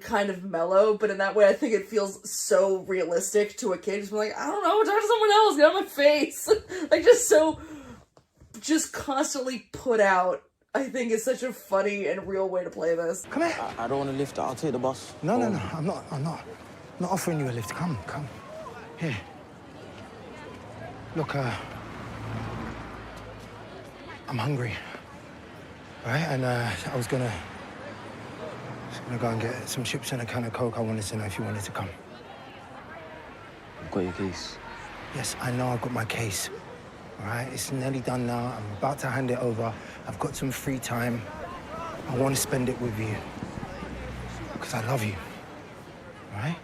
kind of mellow, but in that way I think it feels so realistic to a kid. Just like, I don't know, talk to someone else, get out of my face. Like, just constantly put out, I think is such a funny and real way to play this. Come here. I don't want to lift it, I'll take the bus. No, I'm not offering you a lift. Come. Here. Look, I'm hungry, right? And I was gonna go and get some chips and a can of Coke. I wanted to know if you wanted to come. I've got your case. Yes, I know I've got my case, all right? It's nearly done now. I'm about to hand it over. I've got some free time. I want to spend it with you because I love you, all right?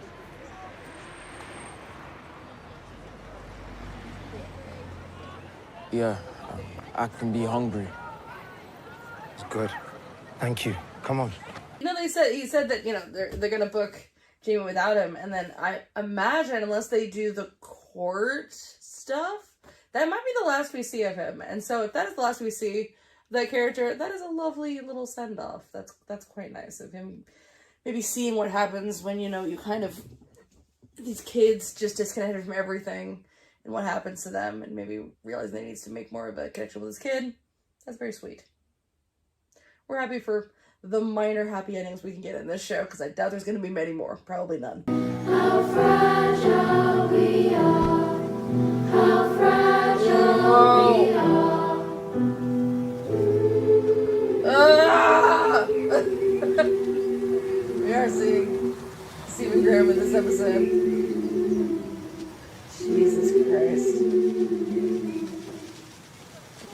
Yeah, I can be hungry. It's good. Thank you. Come on. You know, he said that, you know, they're gonna book Jamie without him, and then I imagine, unless they do the court stuff, that might be the last we see of him. And so if that is the last we see that character, that is a lovely little send-off. That's quite nice of him maybe seeing what happens when, you know, you kind of, these kids just disconnected from everything and what happens to them, and maybe realizing they needs to make more of a connection with his kid. That's very sweet. We're happy for the minor happy endings we can get in this show, because I doubt there's going to be many more. Probably none. How fragile we are. How fragile we are. We are seeing Stephen Graham in this episode. Jesus Christ.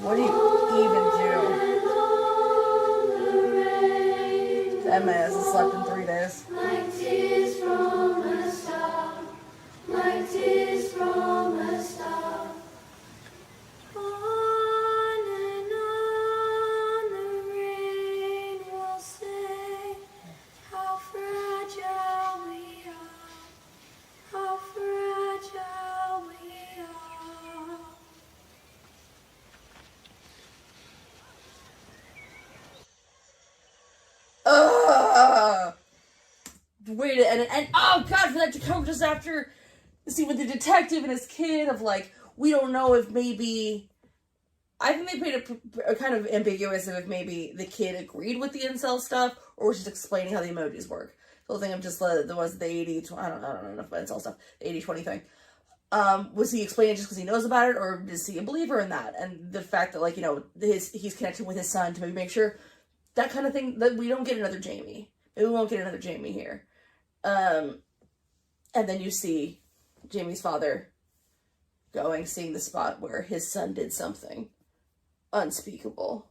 What do you even do? Emma hasn't slept in 3 days. Like tears from a star. Like tears from a star. On and on the rain will say how fragile we are. How fragile we are. Wait, and oh god, for that to come just after, see, with the detective and his kid of like, we don't know if maybe, I think they made it a kind of ambiguous if maybe the kid agreed with the incel stuff or was just explaining how the emojis work. The whole thing of just the 80, I don't know enough about incel stuff, the 80-20 thing. Was he explaining it just because he knows about it, or is he a believer in that? And the fact that, like, you know, he's connected with his son to maybe make sure that kind of thing, that we don't get another Jamie. Maybe we won't get another Jamie here. And then you see Jamie's father seeing the spot where his son did something unspeakable.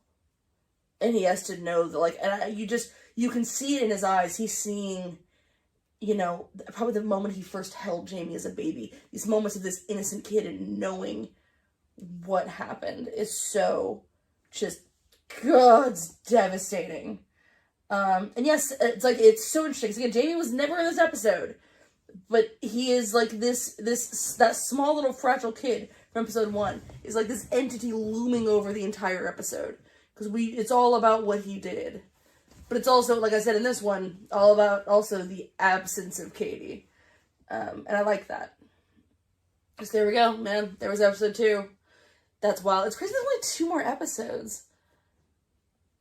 And he has to know that, like, and you can see it in his eyes. He's seeing, you know, probably the moment he first held Jamie as a baby. These moments of this innocent kid and knowing what happened is so just, God, it's devastating. And yes, it's like, it's so interesting. Because again, Jamie was never in this episode, but he is like that small little fragile kid from episode 1 is like this entity looming over the entire episode. Because it's all about what he did. But it's also, like I said in this one, all about also the absence of Katie. And I like that. Just there we go, man. There was episode 2. That's wild. It's crazy there's only 2 more episodes.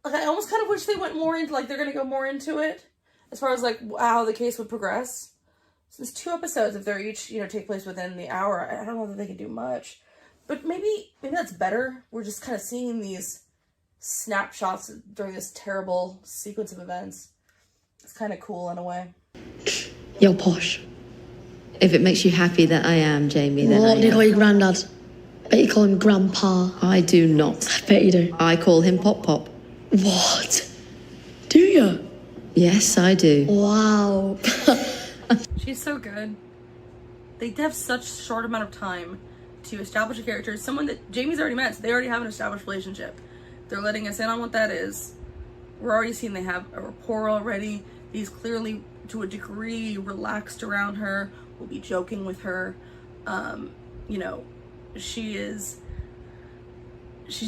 Like, I almost kind of wish they went more into, like, they're going to go more into it as far as, like, how the case would progress. So there's 2 episodes, if they're each, you know, take place within the hour. I don't know that they can do much. But maybe that's better. We're just kind of seeing these snapshots during this terrible sequence of events. It's kind of cool in a way. You're posh. If it makes you happy that I am, Jamie, then What do you call your granddad? Bet you call him Grandpa. I do not. I bet you do. I call him Pop Pop. What? Do you? Yes, I do. Wow. She's so good. They have such short amount of time to establish a character. Someone that Jamie's already met, so they already have an established relationship. They're letting us in on what that is. We're already seeing they have a rapport already. He's clearly, to a degree, relaxed around her. Will be joking with her. You know, she's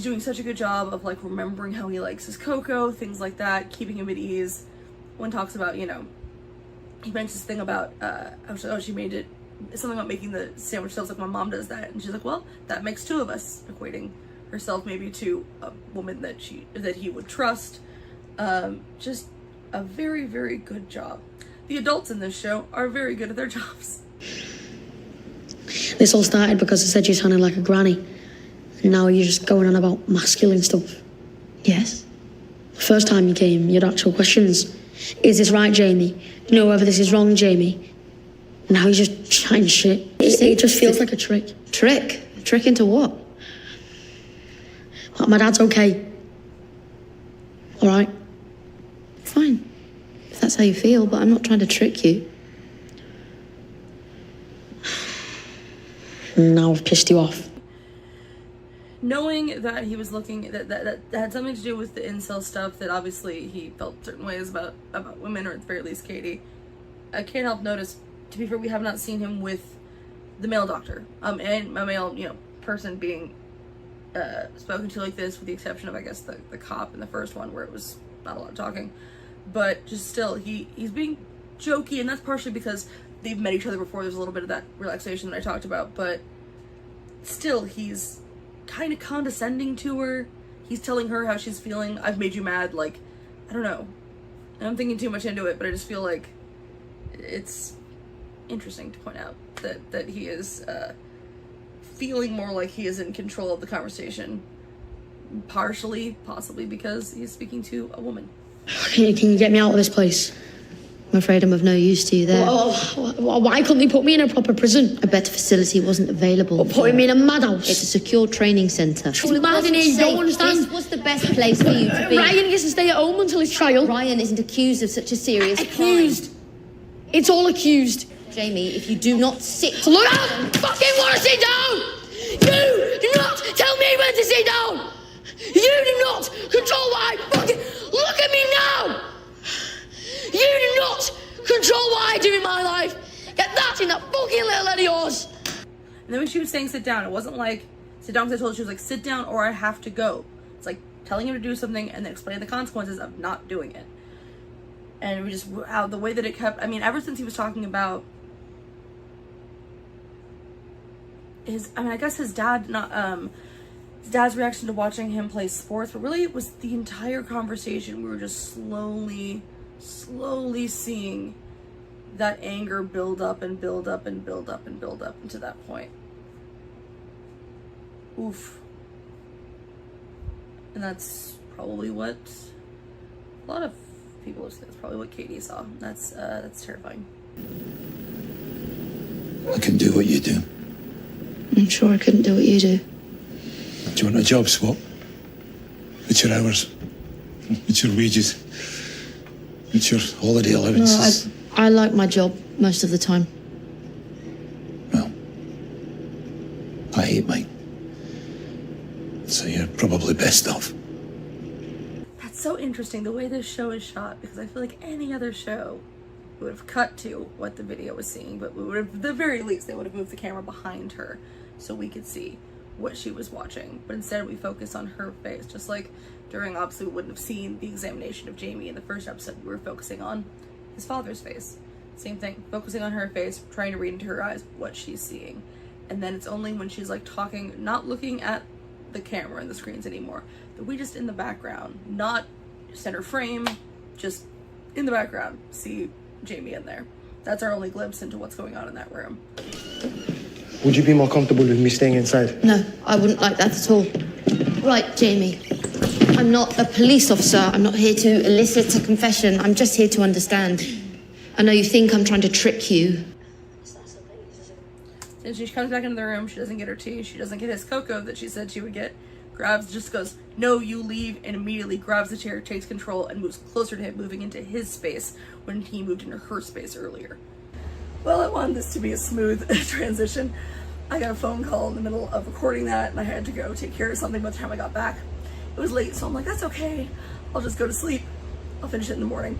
doing such a good job of, like, remembering how he likes his cocoa, things like that, keeping him at ease. One talks about, you know, he mentions this thing about how she made it, something about making the sandwich selves like my mom does that, and she's like, well, that makes 2 of us, equating herself maybe to a woman that he would trust. Just a very, very good job. The adults in this show are very good at their jobs. This all started because I said you sounded like a granny. And now you're just going on about masculine stuff. Yes. First time you came, you had actual questions. Is this right, Jamie? Do you know whether this is wrong, Jamie? Now you're just chatting shit. It just feels like a trick. Trick? Trick into what? Well, my dad's okay. All right? Fine. If that's how you feel, but I'm not trying to trick you. Now I've pissed you off. Knowing that he was looking, that had something to do with the incel stuff, that obviously he felt certain ways about women, or at the very least Katie, I can't help notice, to be fair, we have not seen him with the male doctor, and a male, you know, person being spoken to like this, with the exception of, I guess, the cop in the first one, where it was not a lot of talking. But just still, he's being jokey, and that's partially because they've met each other before. There's a little bit of that relaxation that I talked about, but still, he's kind of condescending to her. He's telling her how she's feeling. I've made you mad. Like, I don't know. I'm thinking too much into it, but I just feel like it's interesting to point out that he is feeling more like he is in control of the conversation. Partially, possibly because he's speaking to a woman. Can you get me out of this place? I'm afraid I'm of no use to you there. Why couldn't they put me in a proper prison? A better facility wasn't available. Or put me in a madhouse? It's a secure training centre. It's mad in here, you don't understand. This was the best place for you to be. Ryan gets to stay at home until his trial. Ryan isn't accused of such a serious Accused. crime. It's all accused. Jamie, if you do not sit... Look, I fucking want to sit down! You do not tell me when to sit down! You do not control what I fucking... Look at me now! You do not control what I do in my life! Get that in that fucking little head of yours! And then when she was saying sit down, it wasn't like sit down because I told her, she was like, sit down or I have to go. It's like telling him to do something and then explaining the consequences of not doing it. And we just, how the way that it kept, I mean, ever since he was talking about I guess his dad, his dad's reaction to watching him play sports, but really it was the entire conversation. We were just slowly seeing that anger build up and build up and build up and build up into that point. Oof. And that's probably what a lot of people have said. That's probably what Katie saw. That's terrifying. I can do what you do. I'm sure I couldn't do what you do. Do you want a job swap? It's your hours. It's your wages. It's your holiday allowances. No, I like my job most of the time. I hate mine. So you're probably best off. That's so interesting, the way this show is shot, because I feel like any other show would have cut to what the video was seeing, but we would have, at the very least, they would have moved the camera behind her so we could see what she was watching. But instead we focus on her face, just like during, obviously we wouldn't have seen the examination of Jamie in the first episode. We were focusing on his father's face. Same thing, focusing on her face, trying to read into her eyes what she's seeing. And then it's only when she's like talking, not looking at the camera and the screens anymore. That we just in the background, not center frame, just in the background, see Jamie in there. That's our only glimpse into what's going on in that room. Would you be more comfortable with me staying inside? No, I wouldn't like that at all. Right, Jamie. I'm not a police officer. I'm not here to elicit a confession. I'm just here to understand. I know you think I'm trying to trick you. And she comes back into the room, she doesn't get her tea, she doesn't get his cocoa that she said she would get, just goes, no, you leave, and immediately grabs the chair, takes control, and moves closer to him, moving into his space when he moved into her space earlier. Well, I wanted this to be a smooth transition. I got a phone call in the middle of recording that, and I had to go take care of something by the time I got back. It was late, so I'm like, that's okay. I'll just go to sleep. I'll finish it in the morning.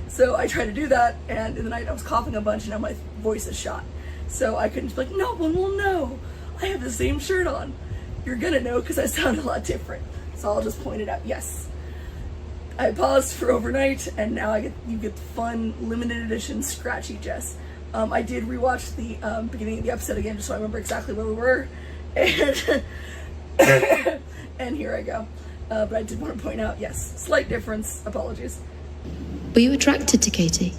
So I tried to do that, and in the night I was coughing a bunch, and now my voice is shot. So I couldn't be like, no one will know. I have the same shirt on. You're gonna know because I sound a lot different. So I'll just point it out. Yes. I paused for overnight, and now you get the fun limited edition scratchy Jess. I did rewatch the beginning of the episode again just so I remember exactly where we were. And, and here I go. But I did want to point out, yes, slight difference. Apologies. Were you attracted to Katie?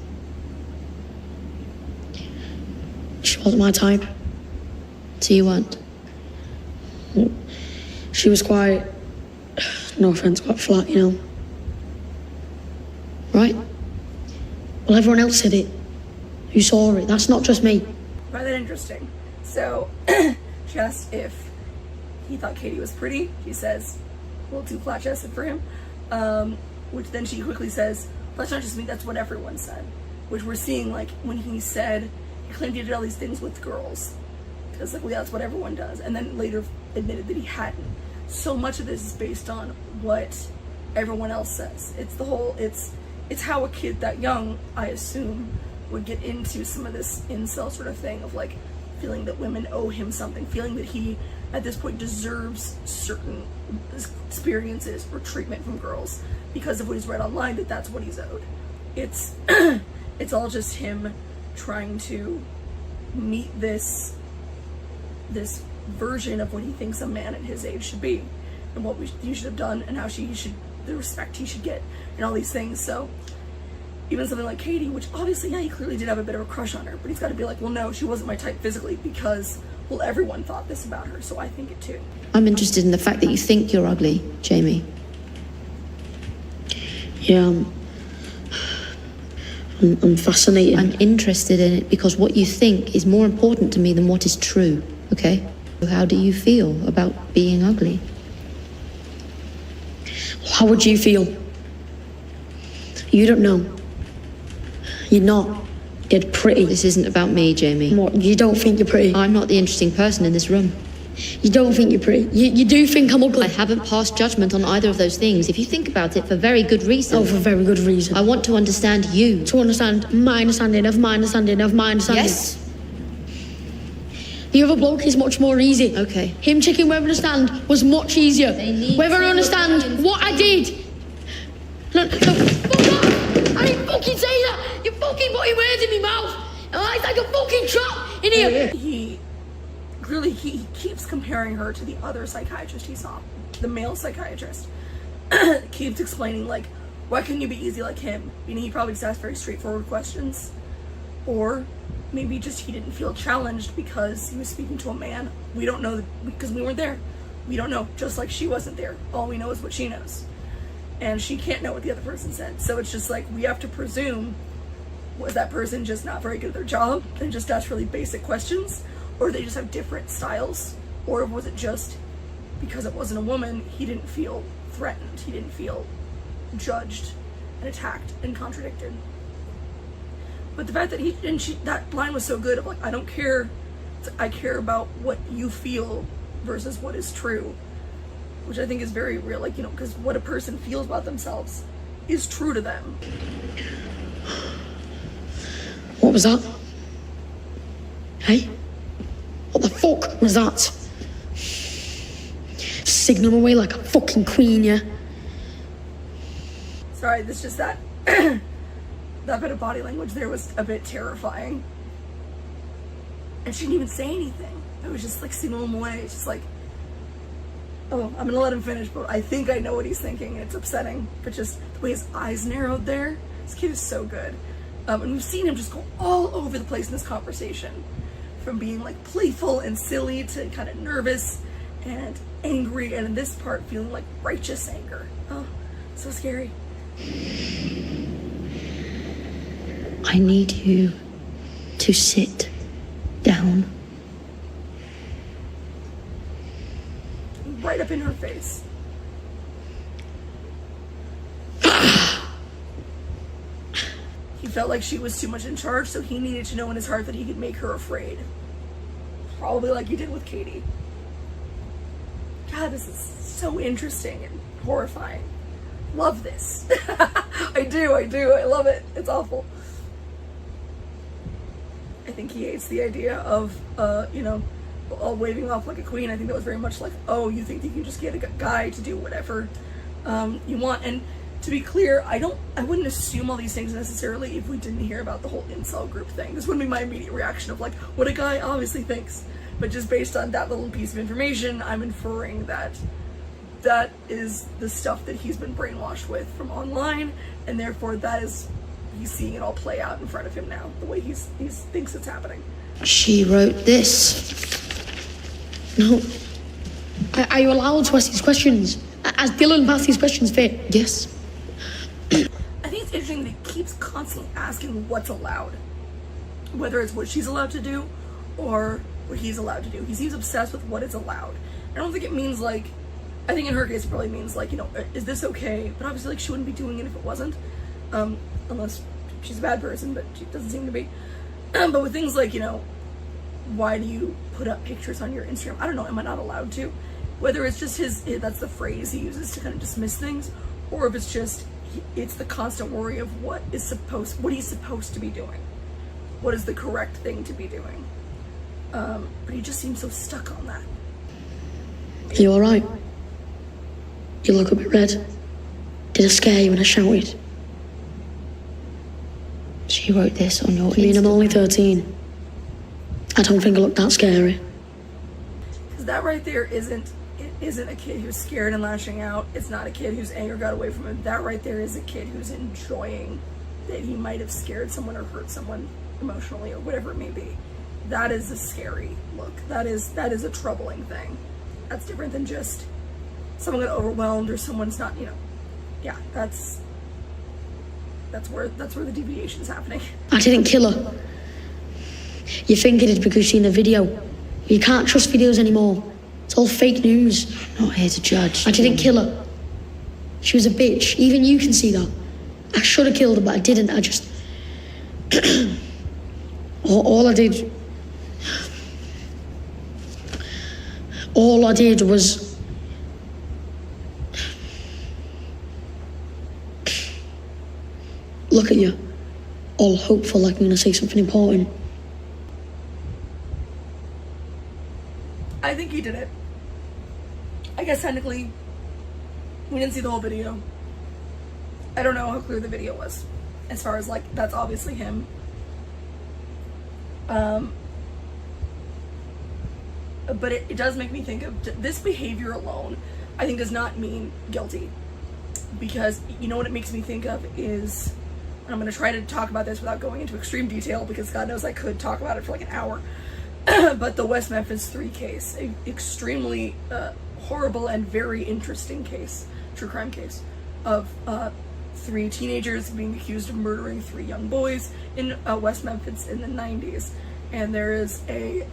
She wasn't my type. So you weren't? She was quite, no offence, quite flat, you know. Right. Well, everyone else said it. Who saw it? That's not just me. I find that interesting. So, she asked if he thought Katie was pretty. He says, a little too flat-chested for him. Which then she quickly says, that's not just me, that's what everyone said. Which we're seeing, like, when he said, he claimed he did all these things with girls. Because, like, well, yeah, that's what everyone does. And then later admitted that he hadn't. So much of this is based on what everyone else says. It's how a kid that young, I assume, would get into some of this incel sort of thing of, like, feeling that women owe him something, feeling that he, at this point, deserves certain experiences or treatment from girls because of what he's read online, that that's what he's owed. It's it's all just him trying to meet this version of what he thinks a man at his age should be, and what he should have done, and how the respect he should get, and all these things. So even something like Katie, which obviously, yeah, he clearly did have a bit of a crush on her, but he's got to be like, well, no, she wasn't my type physically because, well, everyone thought this about her, so I think it too. I'm interested in the fact that you think you're ugly, Jamie. Yeah, I'm fascinated. I'm interested in it because what you think is more important to me than what is true, okay? So how do you feel about being ugly? How would you feel? You don't know. You're not. You're pretty. This isn't about me, Jamie. What? You don't think you're pretty? I'm not the interesting person in this room. You don't think you're pretty? You do think I'm ugly? I haven't passed judgment on either of those things. If you think about it, for very good reason. Oh, for very good reason. I want to understand you. To understand my understanding of my understanding of my understanding. Yes. The other bloke is much more easy. Okay. Him checking whether I understand was much easier. Whether I understand what I did. No, fuck off! I didn't fucking say that! You fucking putting words in my mouth! It's like a fucking trap in here! He keeps comparing her to the other psychiatrist he saw, the male psychiatrist. Keeps explaining, like, why couldn't you be easy like him? You know, he probably just asked very straightforward questions. Or maybe just he didn't feel challenged because he was speaking to a man. We don't know, because we weren't there. We don't know, just like she wasn't there. All we know is what she knows. And she can't know what the other person said. So it's just like, we have to presume, was that person just not very good at their job and just asked really basic questions? Or they just have different styles? Or was it just because it wasn't a woman, he didn't feel threatened, he didn't feel judged and attacked and contradicted? But the fact that that line was so good of like, I don't care, I care about what you feel versus what is true, which I think is very real, like, you know, because what a person feels about themselves is true to them. What was that? Hey? What the fuck was that? Signal away like a fucking queen, yeah? Sorry, this just that that bit of body language there was a bit terrifying. And she didn't even say anything. It was just like signaling him away. It's just like, Oh, I'm gonna let him finish, but I think I know what he's thinking, and it's upsetting. But just the way his eyes narrowed there, this kid is so good. And we've seen him just go all over the place in this conversation. From being like playful and silly to kind of nervous and angry, and in this part feeling like righteous anger. Oh, so scary. I need you to sit down. Right up in her face. He felt like she was too much in charge, so he needed to know in his heart that he could make her afraid. Probably like he did with Katie. God, this is so interesting and horrifying. Love this. I do. I love it. It's awful. I think he hates the idea of, all waving off like a queen. I think that was very much like, oh, you think you can just get a guy to do whatever you want. And to be clear, I wouldn't assume all these things necessarily if we didn't hear about the whole incel group thing. This wouldn't be my immediate reaction of like what a guy obviously thinks. But just based on that little piece of information, I'm inferring that that is the stuff that he's been brainwashed with from online, and therefore that is, he's seeing it all play out in front of him now, the way he thinks it's happening. She wrote this. No. Are you allowed to ask these questions? As Dylan passed these questions fit? Yes. I think it's interesting that he keeps constantly asking what's allowed. Whether it's what she's allowed to do or what he's allowed to do. He seems obsessed with what is allowed. I don't think it means like, I think in her case it probably means like, is this okay? But obviously like she wouldn't be doing it if it wasn't. Unless she's a bad person, but she doesn't seem to be. But with things like, why do you put up pictures on your Instagram? I don't know, am I not allowed to? Whether it's just that's the phrase he uses to kind of dismiss things, or if it's just, it's the constant worry of what he's supposed to be doing. What is the correct thing to be doing? But he just seems so stuck on that. Are you alright? You look a bit red. Did I scare you when I shouted? She wrote this on your Instagram. I'm only 13. I don't think I look that scary. Because that right there isn't a kid who's scared and lashing out. It's not a kid whose anger got away from him. That right there is a kid who's enjoying that he might have scared someone or hurt someone emotionally or whatever it may be. That is a scary look. That is a troubling thing. That's different than just someone got overwhelmed or someone's not, yeah, that's where the deviation is happening. I didn't kill her. You think it is because you've seen the video. You can't trust videos anymore. It's all fake news. I'm not here to judge. I didn't kill her. She was a bitch. Even you can see that. I should have killed her, but I didn't. I just... all I did was... Look at you. All hopeful like I'm going to say something important. I think he did it. I guess technically, we didn't see the whole video. I don't know how clear the video was. As far as like, that's obviously him. But it does make me think of this behavior alone, I think does not mean guilty. Because you know what it makes me think of is, and I'm going to try to talk about this without going into extreme detail because God knows I could talk about it for like an hour. But the West Memphis 3 case, an extremely horrible and very interesting case, true crime case, of 3 teenagers being accused of murdering 3 young boys in West Memphis in the 90s. And there is a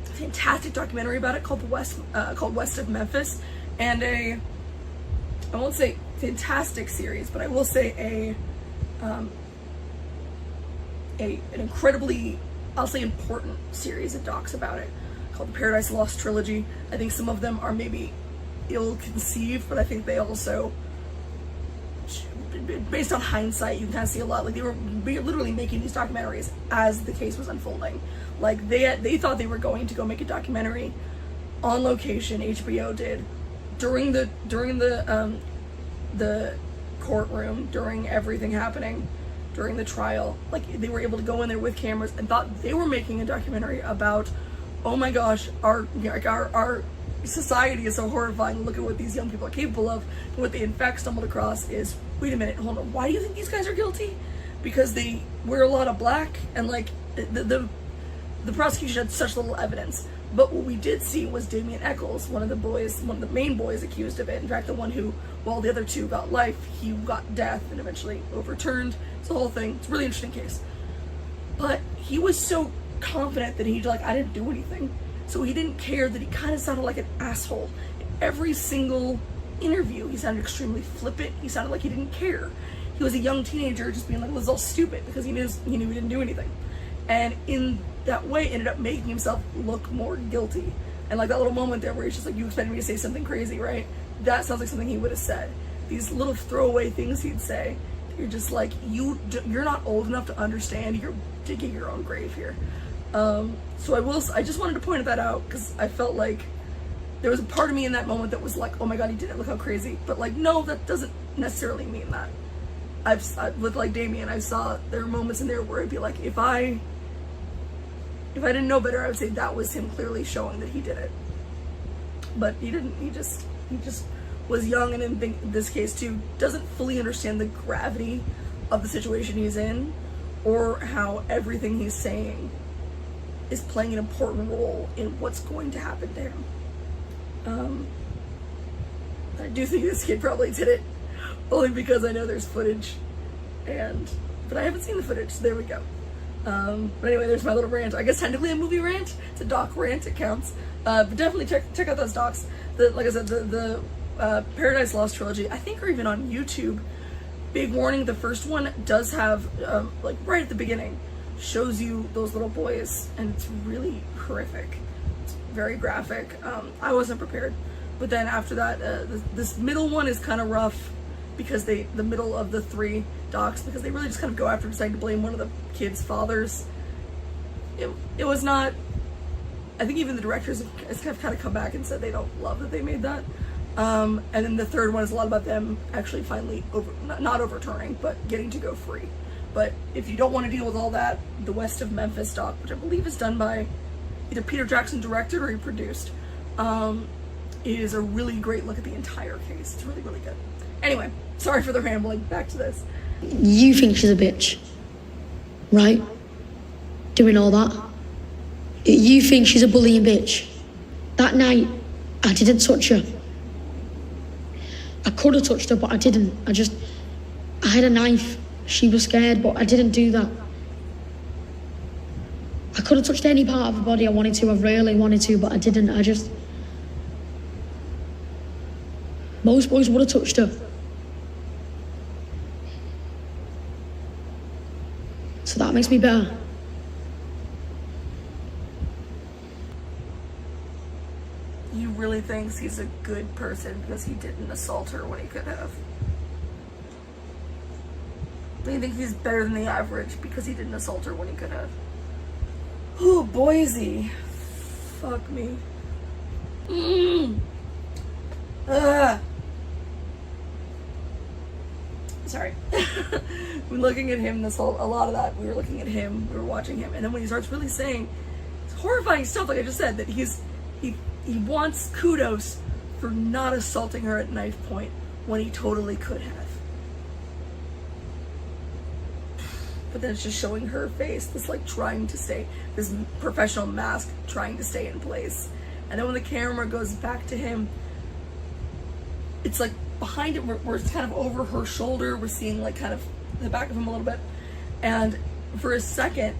fantastic documentary about it called West of Memphis, and I won't say fantastic series, but I will say an incredibly, I'll say important series of docs about it called the Paradise Lost Trilogy. I think some of them are maybe ill-conceived, but I think they also, based on hindsight, you can kind of see a lot. Like they were literally making these documentaries as the case was unfolding. Like they thought they were going to go make a documentary on location. HBO did during the courtroom, during everything happening, during the trial. Like they were able to go in there with cameras and thought they were making a documentary about, oh my gosh, our society is so horrifying. Look at what these young people are capable of. And what they in fact stumbled across is, wait a minute, hold on, why do you think these guys are guilty? Because they wear a lot of black, and like the prosecution had such little evidence. But what we did see was Damien Eccles, one of the main boys accused of it. In fact, the one who, while the other two got life, he got death and eventually overturned. It's the whole thing. It's a really interesting case. But he was so confident that he'd like, I didn't do anything. So he didn't care that he kind of sounded like an asshole. In every single interview, he sounded extremely flippant. He sounded like he didn't care. He was a young teenager just being like, well, it's all stupid, because he knew he didn't do anything. And in that way, ended up making himself look more guilty. And like that little moment there where he's just like, you expected me to say something crazy, right? That sounds like something he would have said. These little throwaway things he'd say, you're just like, you're not old enough to understand. You're digging your own grave here. So I just wanted to point that out, because I felt like there was a part of me in that moment that was like, oh my god, he did it, look how crazy. But like, no, that doesn't necessarily mean that. With like Damien, I saw there were moments in there where I'd be like, if I didn't know better, I would say that was him clearly showing that he did it. But he didn't. He just was young, and in this case too, doesn't fully understand the gravity of the situation he's in, or how everything he's saying is playing an important role in what's going to happen to him. I do think this kid probably did it, only because I know there's footage, but I haven't seen the footage, so there we go. But anyway, there's my little rant. I guess technically a movie rant. It's a doc rant. It counts. But definitely check out those docs. Like I said, the Paradise Lost trilogy, I think, are even on YouTube. Big warning: the first one does have like right at the beginning, shows you those little boys, and it's really horrific. It's very graphic. I wasn't prepared. But then after that, this middle one is kind of rough, because the middle of the three docs, because they really just kind of go after deciding to blame one of the kids' fathers. It was not, I think even the directors have kind of come back and said they don't love that they made that. And then the third one is a lot about them actually finally not overturning, but getting to go free. But if you don't want to deal with all that, the West of Memphis doc, which I believe is done by either Peter Jackson directed or he produced, is a really great look at the entire case. It's really, really good. Anyway, sorry for the rambling. Back to this. You think she's a bitch, right? Doing all that. You think she's a bullying bitch. That night, I didn't touch her. I could have touched her, but I didn't. I had a knife. She was scared, but I didn't do that. I could have touched any part of her body I wanted to. I really wanted to, but I didn't. Most boys would have touched her. So that makes me better. He really thinks he's a good person because he didn't assault her when he could have. He thinks he's better than the average because he didn't assault her when he could have. Oh, Boise. Fuck me. Sorry. We're looking at him a lot of that. We were looking at him, we were watching him, and then when he starts really saying horrifying stuff, like I just said, that he wants kudos for not assaulting her at knife point when he totally could have. But then it's just showing her face, this like trying to stay, this professional mask trying to stay in place. And then when the camera goes back to him, it's like behind him, we're kind of over her shoulder, we're seeing like kind of the back of him a little bit. And for a second,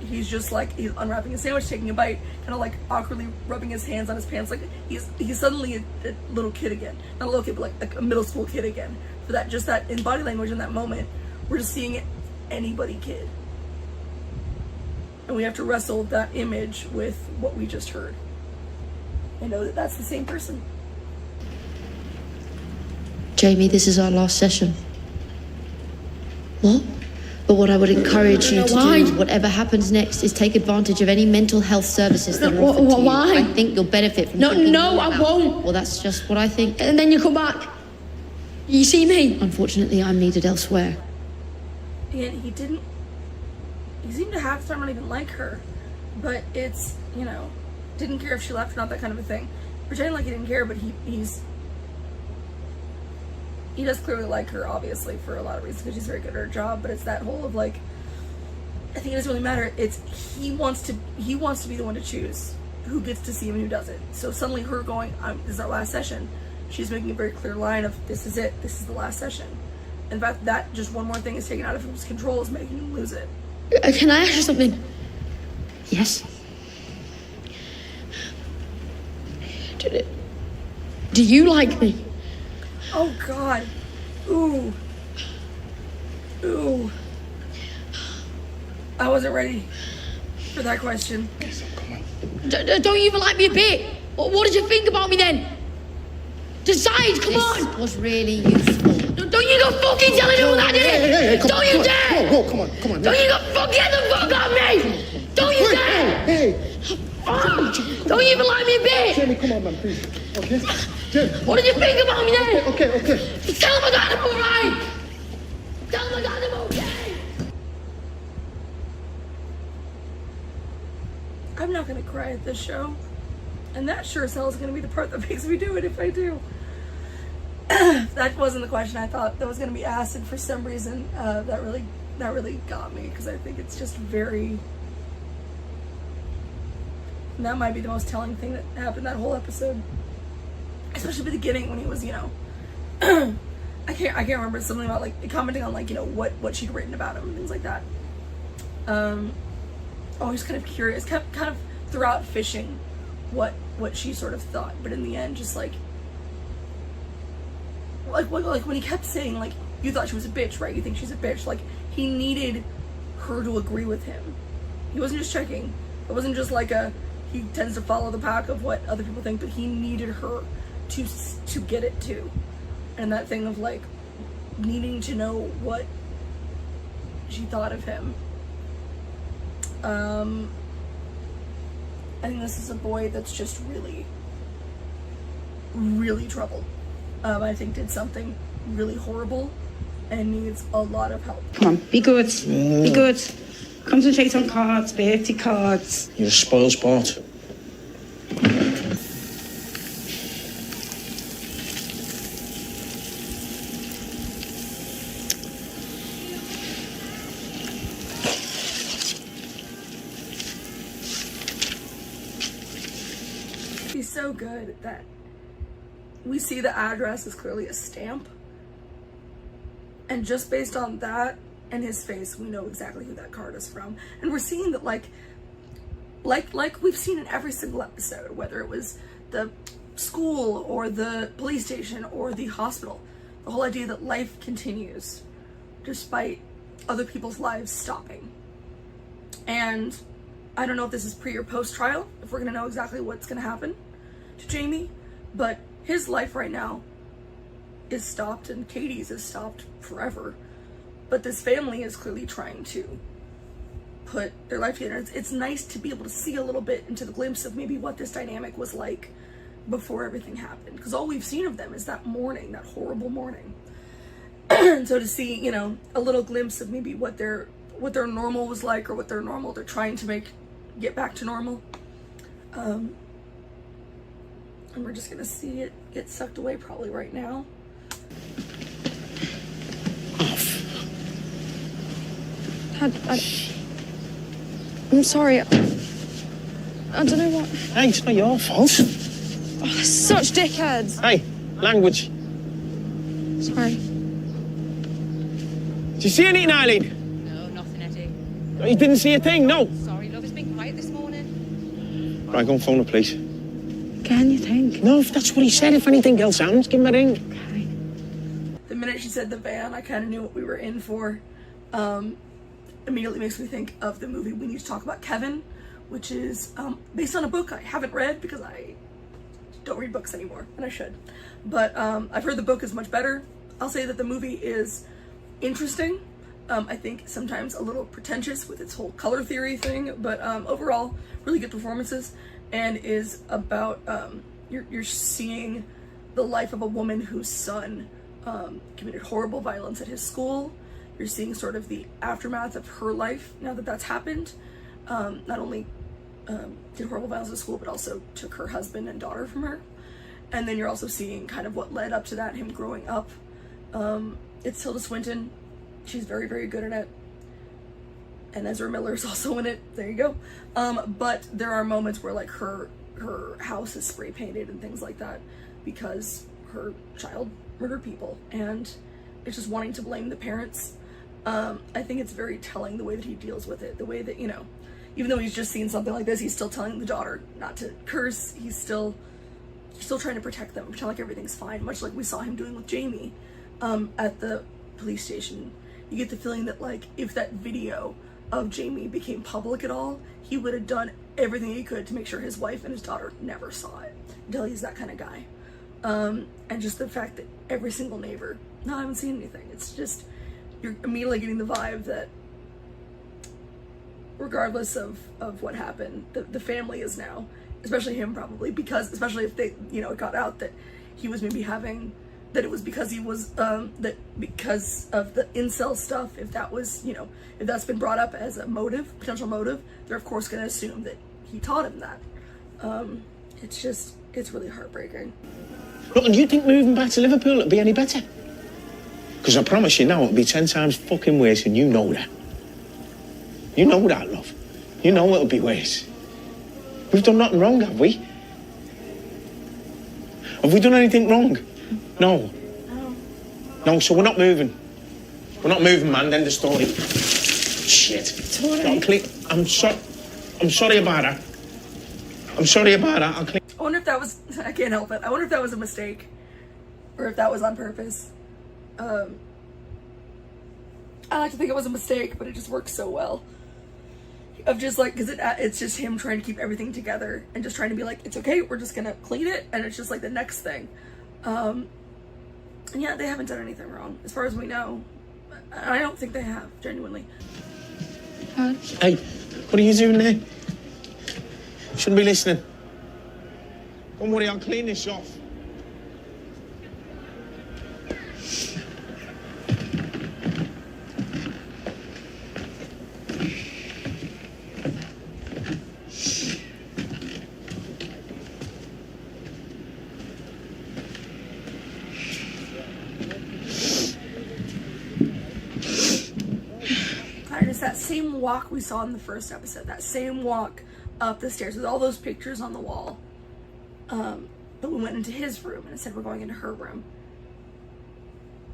he's just like, he's unwrapping a sandwich, taking a bite, kind of like awkwardly rubbing his hands on his pants, like he's suddenly a little kid again. Not a little kid, but like a middle school kid again. For that, just that in body language in that moment, we're just seeing it, anybody kid. And we have to wrestle that image with what we just heard. And know that that's the same person. Jamie, this is our last session. What? But what I would encourage you to do, whatever happens next, is take advantage of any mental health services that are offered to you. Why? I think you'll benefit from No, I won't. Well, that's just what I think. And then you come back. You see me? Unfortunately, I'm needed elsewhere. And he seemed to half the time not even like her. But it's, didn't care if she left or not, that kind of a thing. pretending like he didn't care, but he does clearly like her, obviously, for a lot of reasons, because she's very good at her job. But it's that whole of like, I think it doesn't really matter. It's he wants to be the one to choose who gets to see him and who doesn't. So suddenly her going, this is our last session, she's making a very clear line of, this is it, this is the last session. In fact, that just one more thing is taken out of his control, is making him lose it. Can I ask you something? Yes. Do you like me? Oh God. Ooh. Ooh. I wasn't ready for that question. Don't you even like me a bit? What did you think about me then? Decide, come on! This was really useful. Don't you go fucking tell anyone I did! Don't you dare! Whoa, come on. Don't you go fucking get the fuck out of me! Don't you dare! Hey! Don't you even like me a bit! Jamie, come on, man, please. Okay? Jamie. What did you think about me then? Okay. Tell him I got him alright! Tell him I got him okay! I'm not gonna cry at this show. And that sure as hell is gonna be the part that makes me do it if I do. That wasn't the question I thought that was gonna be asked, and for some reason, that really got me, because I think it's just very... And that might be the most telling thing that happened that whole episode. Especially at the beginning when he was, you know... I can't remember, something about, like, commenting on, like, you know, what she'd written about him and things like that. Always kind of curious, kind of throughout fishing what she sort of thought, but in the end, just like when he kept saying, like, you thought she was a bitch, right? You think she's a bitch. Like, he needed her to agree with him. He wasn't just checking. It wasn't just like he tends to follow the pack of what other people think, but he needed her to get it too. And that thing of, like, needing to know what she thought of him. I think this is a boy that's just really, really troubled. I think did something really horrible and needs a lot of help. Come on, be good. Be good. Concentrate on cards, birthday cards. You're a spoil sport. He's so good that we see the address is clearly a stamp, and just based on that and his face, we know exactly who that card is from. And we're seeing that, like we've seen in every single episode, whether it was the school or the police station or the hospital, the whole idea that life continues despite other people's lives stopping. And I don't know if this is pre or post trial, if we're gonna know exactly what's gonna happen to Jamie, but his life right now is stopped, and Katie's is stopped forever. But this family is clearly trying to put their life together. It's nice to be able to see a little bit into the glimpse of maybe what this dynamic was like before everything happened, because all we've seen of them is that morning, that horrible morning. And so to see, you know, a little glimpse of maybe what their normal was like, or what they're trying to get back to normal. And we're just gonna see it get sucked away probably right now. I'm sorry. I don't know what... Hey, it's not your fault. Oh, they're such dickheads. Hey, language. Sorry. Did you see anything, Eileen? No, nothing, Eddie. No, you didn't see a thing, no? Sorry, love, it's been quiet this morning. Right, go and phone the police. Can you think? No, if that's what he said. If anything else happens, give him a ring. The minute she said the van, I kind of knew what we were in for. Immediately makes me think of the movie We Need to Talk About Kevin, which is based on a book I haven't read because I don't read books anymore, and I should. But I've heard the book is much better. I'll say that the movie is interesting. I think sometimes a little pretentious with its whole color theory thing, but overall, really good performances, and is about, you're seeing the life of a woman whose son committed horrible violence at his school. You're seeing sort of the aftermath of her life now that that's happened. Not only did horrible violence at school, but also took her husband and daughter from her. And then you're also seeing kind of what led up to that, him growing up. It's Tilda Swinton. She's very, very good in it. And Ezra Miller is also in it. There you go. But there are moments where like her house is spray painted and things like that because her child murdered people, and it's just wanting to blame the parents. I think it's very telling the way that he deals with it, the way that, you know, even though he's just seen something like this, he's still telling the daughter not to curse. He's still trying to protect them, pretend like everything's fine, much like we saw him doing with Jamie at the police station. You get the feeling that like if that video of Jamie became public at all, he would have done everything he could to make sure his wife and his daughter never saw it, until he's that kind of guy. And just the fact that every single neighbor, no, I haven't seen anything. It's just, you're immediately getting the vibe that regardless of what happened, the family is now, especially him probably, because, especially if they, you know, it got out that he was maybe having, that it was because he was, that because of the incel stuff, if that was, you know, if that's been brought up as a motive, potential motive, they're of course going to assume that he taught him that. It's just, it's really heartbreaking. Look, and do you think moving back to Liverpool would be any better? Because I promise you now, it'll be 10 times fucking worse, and you know that. You know that, love. You know it'll be worse. We've done nothing wrong, have we? Have we done anything wrong? No. No, so we're not moving. We're not moving, man. End of story. Shit. It's all right. I'm sorry about that. I'm sorry about that. I'll clean. I wonder if that was, I can't help it. I wonder if that was a mistake or if that was on purpose. I like to think it was a mistake, but it just works so well. Of just like, because it's just him trying to keep everything together and just trying to be like, it's okay, we're just gonna clean it, and it's just like the next thing. And yeah, they haven't done anything wrong as far as we know. I don't think they have, genuinely. Hey, what are you doing there? Shouldn't be listening. Don't worry, I'll clean this off. That same walk we saw in the first episode, that same walk up the stairs with all those pictures on the wall. But we went into his room and instead we're going into her room.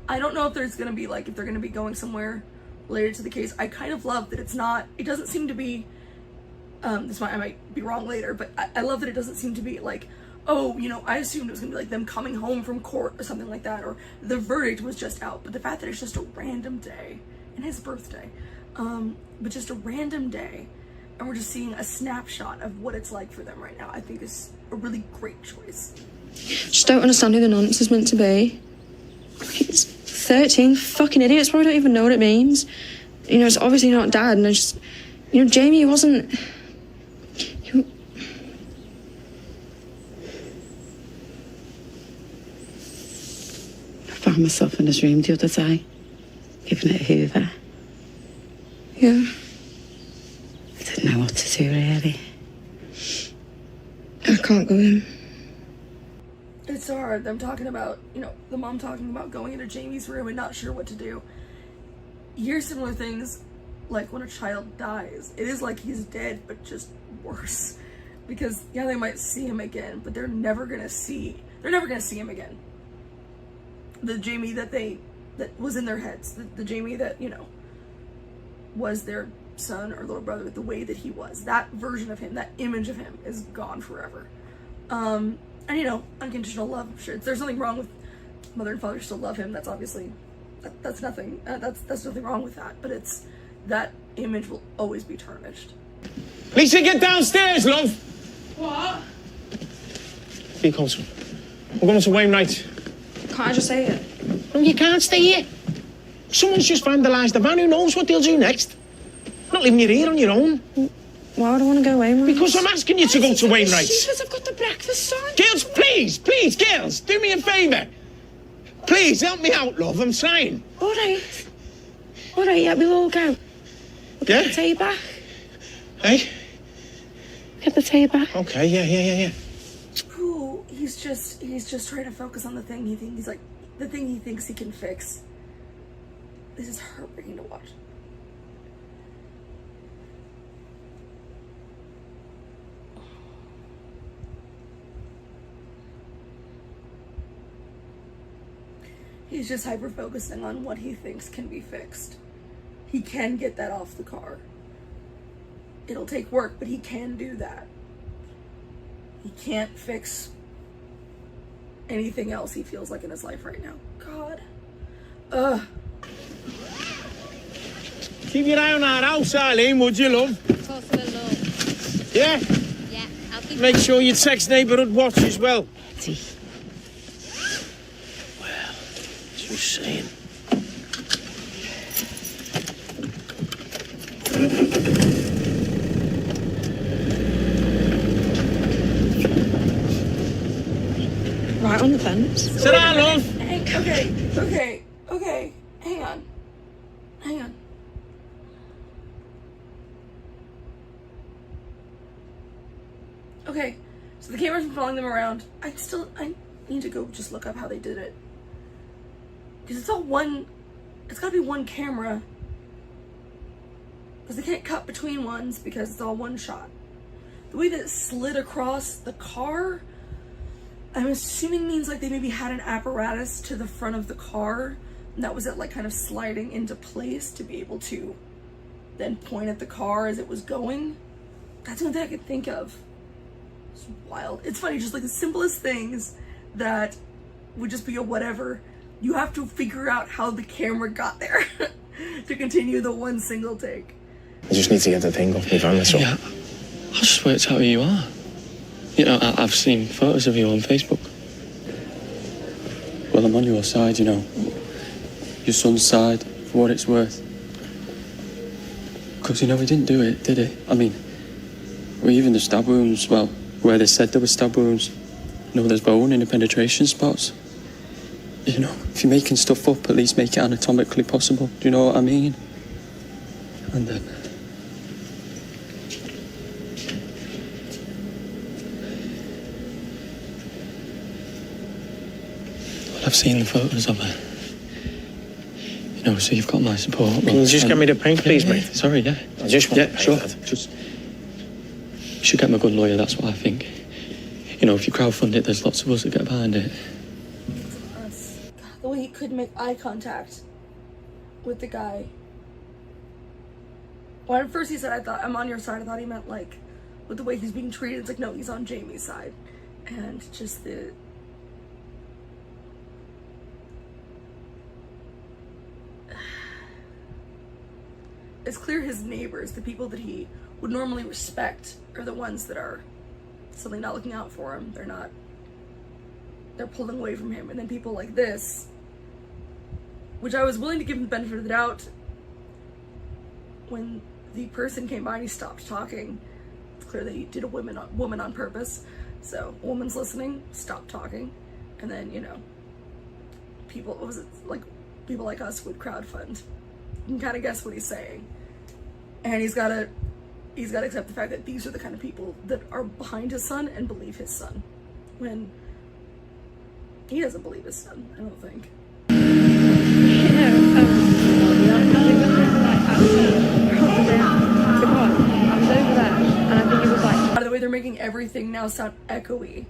I don't know if there's gonna be like, if they're gonna be going somewhere related to the case. I kind of love that it's not, it doesn't seem to be, this might, I might be wrong later, but I love that it doesn't seem to be like, oh, you know, I assumed it was gonna be like them coming home from court or something like that, or the verdict was just out. But the fact that it's just a random day, and his birthday, but just a random day, and we're just seeing a snapshot of what it's like for them right now, I think is a really great choice. Just don't understand who the nonce is meant to be. He's 13 fucking idiots, probably don't even know what it means. You know, it's obviously not dad, and I just, you know, Jamie wasn't. I found myself in his room the other day, giving it a hoover. Yeah. I didn't know what to do, really. I can't go in. It's so hard, them talking about, you know, the mom talking about going into Jamie's room and not sure what to do. You hear similar things like when a child dies. It is like he's dead, but just worse. Because, yeah, they might see him again, but they're never gonna see him again. The Jamie that was in their heads, the Jamie that, you know, was their son or little brother, the way that he was, that version of him, that image of him is gone forever. And you know, unconditional love, sure, there's nothing wrong with mother and father still love him. That's obviously, that's nothing, that's nothing wrong with that, but it's, that image will always be tarnished. Lisa, get downstairs, love. What? Be closer. We're going to Wainwright. Can't I just say it? No, you can't stay here. Someone's just vandalised the van. Who knows what they'll do next? I'm not leaving you here on your own. Why would I want to go Wainwright? Because I'm asking you to go to Wainwright's. Because I've got the breakfast on. Girls, please, girls, do me a favour. Please, help me out, love. I'm trying. All right, yeah, we'll all go. We'll get the tea back. Hey? Get the tea back. Okay, yeah. Ooh, he's he's just trying to focus on the thing he thinks he can fix. This is heartbreaking to watch. He's just hyper-focusing on what he thinks can be fixed. He can get that off the car. It'll take work, but he can do that. He can't fix anything else he feels like in his life right now. God. Ugh. Keep your eye on our house, Eileen, would you, love? Of course I will, love. Yeah? Yeah, I'll keep... Make sure you text neighbourhood watch as well. Well, just saying. Right on the fence. Sit down, love. Okay. Hang on. Okay, so the camera's been following them around. I need to go just look up how they did it. Because it's gotta be one camera. Because they can't cut between ones because it's all one shot. The way that it slid across the car, I'm assuming means like they maybe had an apparatus to the front of the car, and that was it, like kind of sliding into place to be able to then point at the car as it was going. That's the only thing I could think of. It's wild. It's funny, just like the simplest things that would just be a whatever, you have to figure out how the camera got there to continue the one single take. I just need to get the thing off my van, that's all. Yeah, I just worked out who you are. You know, I've seen photos of you on Facebook. Well, I'm on your side, you know. Your son's side, for what it's worth. Because, you know, he didn't do it, did he? I mean, well, even the stab wounds, well, where they said there were stab wounds, you know, there's bone in the penetration spots. You know, if you're making stuff up, at least make it anatomically possible. Do you know what I mean? And well, I've seen the photos of her. You know, so you've got my support. Can you just get me the paint, please, mate? Sorry, yeah. I just want the paint, sure. lad. Just, you should get me a good lawyer, that's what I think. You know, if you crowdfund it, there's lots of us that get behind it. The way he couldn't make eye contact with the guy. Well, at first he said, I'm on your side. I thought he meant like with the way he's being treated. It's like, no, he's on Jamie's side. And just it's clear his neighbors, the people that he would normally respect, are the ones that are suddenly not looking out for him. They're pulling away from him. And then people like this, which I was willing to give him the benefit of the doubt, when the person came by and he stopped talking, it's clear that he did a woman on purpose. So a woman's listening, stop talking, and then, you know, people like us would crowdfund. You can kind of guess what he's saying. And he's got to accept the fact that these are the kind of people that are behind his son and believe his son, when he doesn't believe his son, I don't think. By the way, they're making everything now sound echoey.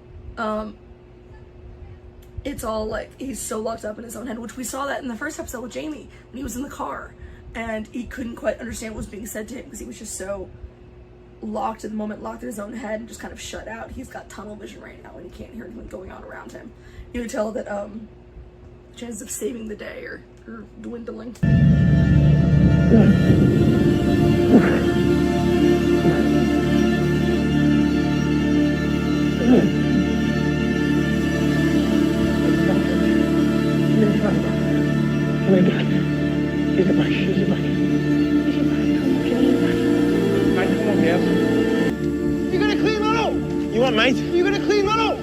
It's all like he's so locked up in his own head, which we saw that in the first episode with Jamie when he was in the car and he couldn't quite understand what was being said to him because he was just so locked in the moment, locked in his own head and just kind of shut out. He's got tunnel vision right now and he can't hear anything going on around him. You can tell that chances of saving the day are dwindling. You gonna clean that up? You what, mate? You gonna clean that up?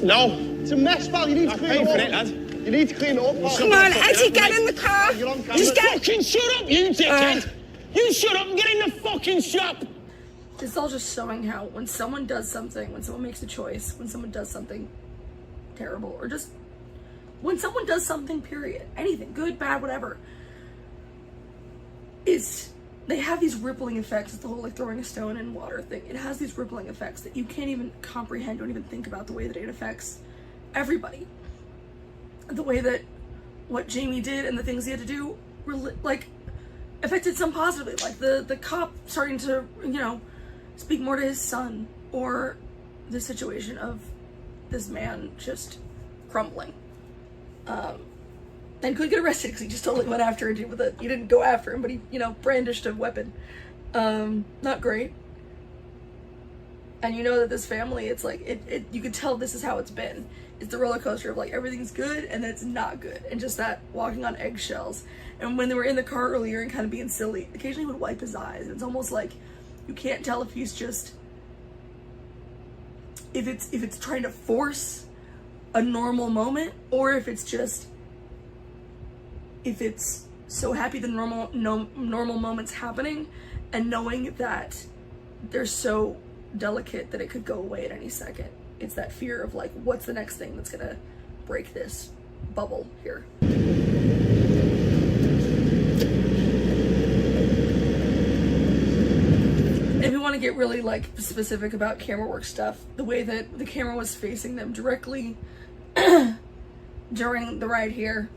No. It's a mess, pal. You need to clean it up. For it, lad. You need to clean it up. Come on, Eddie, get in the car. You fucking shut up, you dickhead. You shut up and get in the fucking shop. It's all just showing how when someone does something, when someone makes a choice, when someone does something terrible, or just when someone does something, period, anything, good, bad, whatever, they have these rippling effects. It's the whole like throwing a stone in water thing. It has these rippling effects that you can't even comprehend, don't even think about the way that it affects everybody. The way that what Jamie did and the things he had to do like affected some positively, like the cop starting to, you know, speak more to his son, or the situation of this man just crumbling. And couldn't get arrested because he just totally went after him with he didn't go after him, but he, you know, brandished a weapon. Not great. And you know that this family, it's like, you can tell this is how it's been. It's the roller coaster of like everything's good and then it's not good. And just that walking on eggshells. And when they were in the car earlier and kind of being silly, occasionally would wipe his eyes. It's almost like you can't tell if he's just, if it's trying to force a normal moment, or if it's so happy the normal moments happening and knowing that they're so delicate that it could go away at any second. It's that fear of like, what's the next thing that's gonna break this bubble here? If you want to get really like specific about camera work stuff, the way that the camera was facing them directly during the ride here,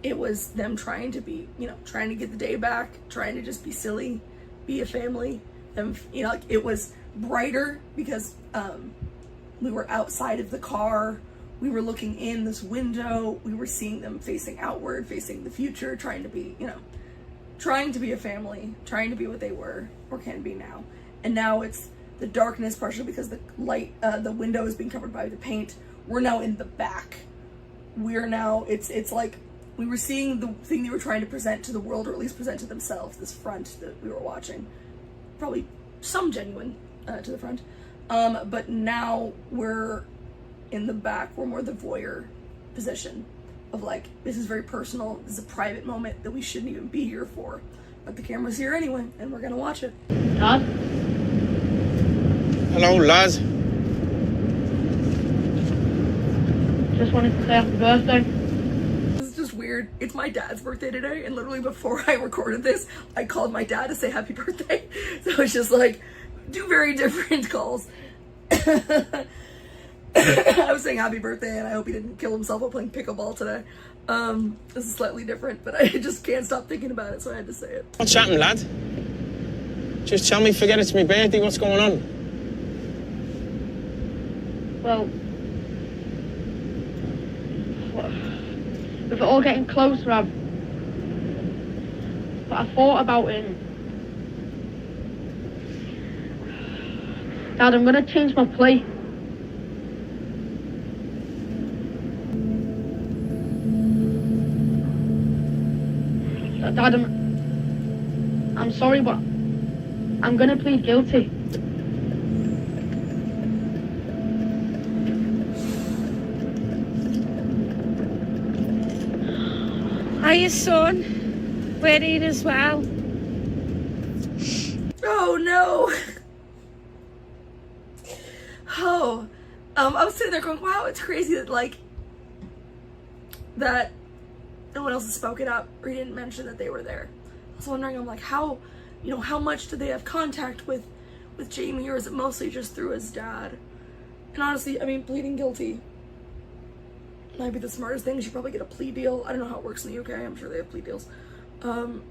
it was them trying to be, you know, trying to get the day back, trying to just be silly, be a family. Them, you know, like it was brighter because we were outside of the car, we were looking in this window, we were seeing them facing outward, facing the future, trying to be, you know, trying to be a family, trying to be what they were or can be now. And now it's the darkness, partially because the light, the window is being covered by the paint. We're now in the back. We're now, it's like we were seeing the thing they were trying to present to the world, or at least present to themselves, this front that we were watching. Probably some genuine to the front. But now we're in the back. We're more the voyeur position of like, this is very personal. This is a private moment that we shouldn't even be here for. But the camera's here anyway, and we're gonna watch it. Dad? Hello, lad. Just wanted to say happy birthday. This is just weird. It's my dad's birthday today, and literally before I recorded this, I called my dad to say happy birthday. So it's just like, two very different calls. I was saying happy birthday, and I hope he didn't kill himself while playing pickleball today. This is slightly different, but I just can't stop thinking about it, so I had to say it. What's happening, lad? Just tell me, forget it's my birthday, what's going on? Well, with it all getting closer, I thought about it. Dad, I'm gonna change my play. Dad, I'm sorry, but I'm gonna plead guilty. Hiya, son. We're here as well. Oh no! Oh, I was sitting there going, wow, it's crazy that like that no one else has spoken up or he didn't mention that they were there. I was wondering, I'm like, how, you know, how much do they have contact with Jamie, or is it mostly just through his dad? And honestly, I mean, pleading guilty might be the smartest thing. You should probably get a plea deal. I don't know how it works in the UK. I'm sure they have plea deals. But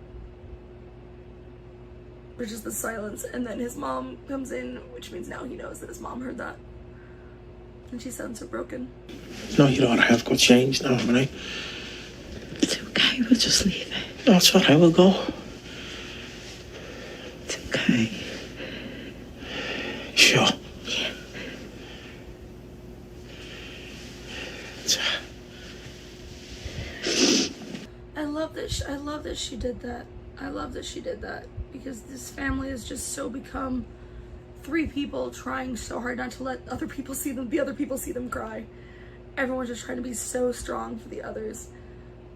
just the silence, and then his mom comes in, which means now he knows that his mom heard that. And she sounds so broken. No, you know what? I have got changed now, haven't I? It's okay, we'll just leave it. No, it's all right, we'll go. It's okay. Sure. Yeah. I love that she did that. I love that she did that, because this family has just so become three people trying so hard not to let other people see them cry. Everyone's just trying to be so strong for the others,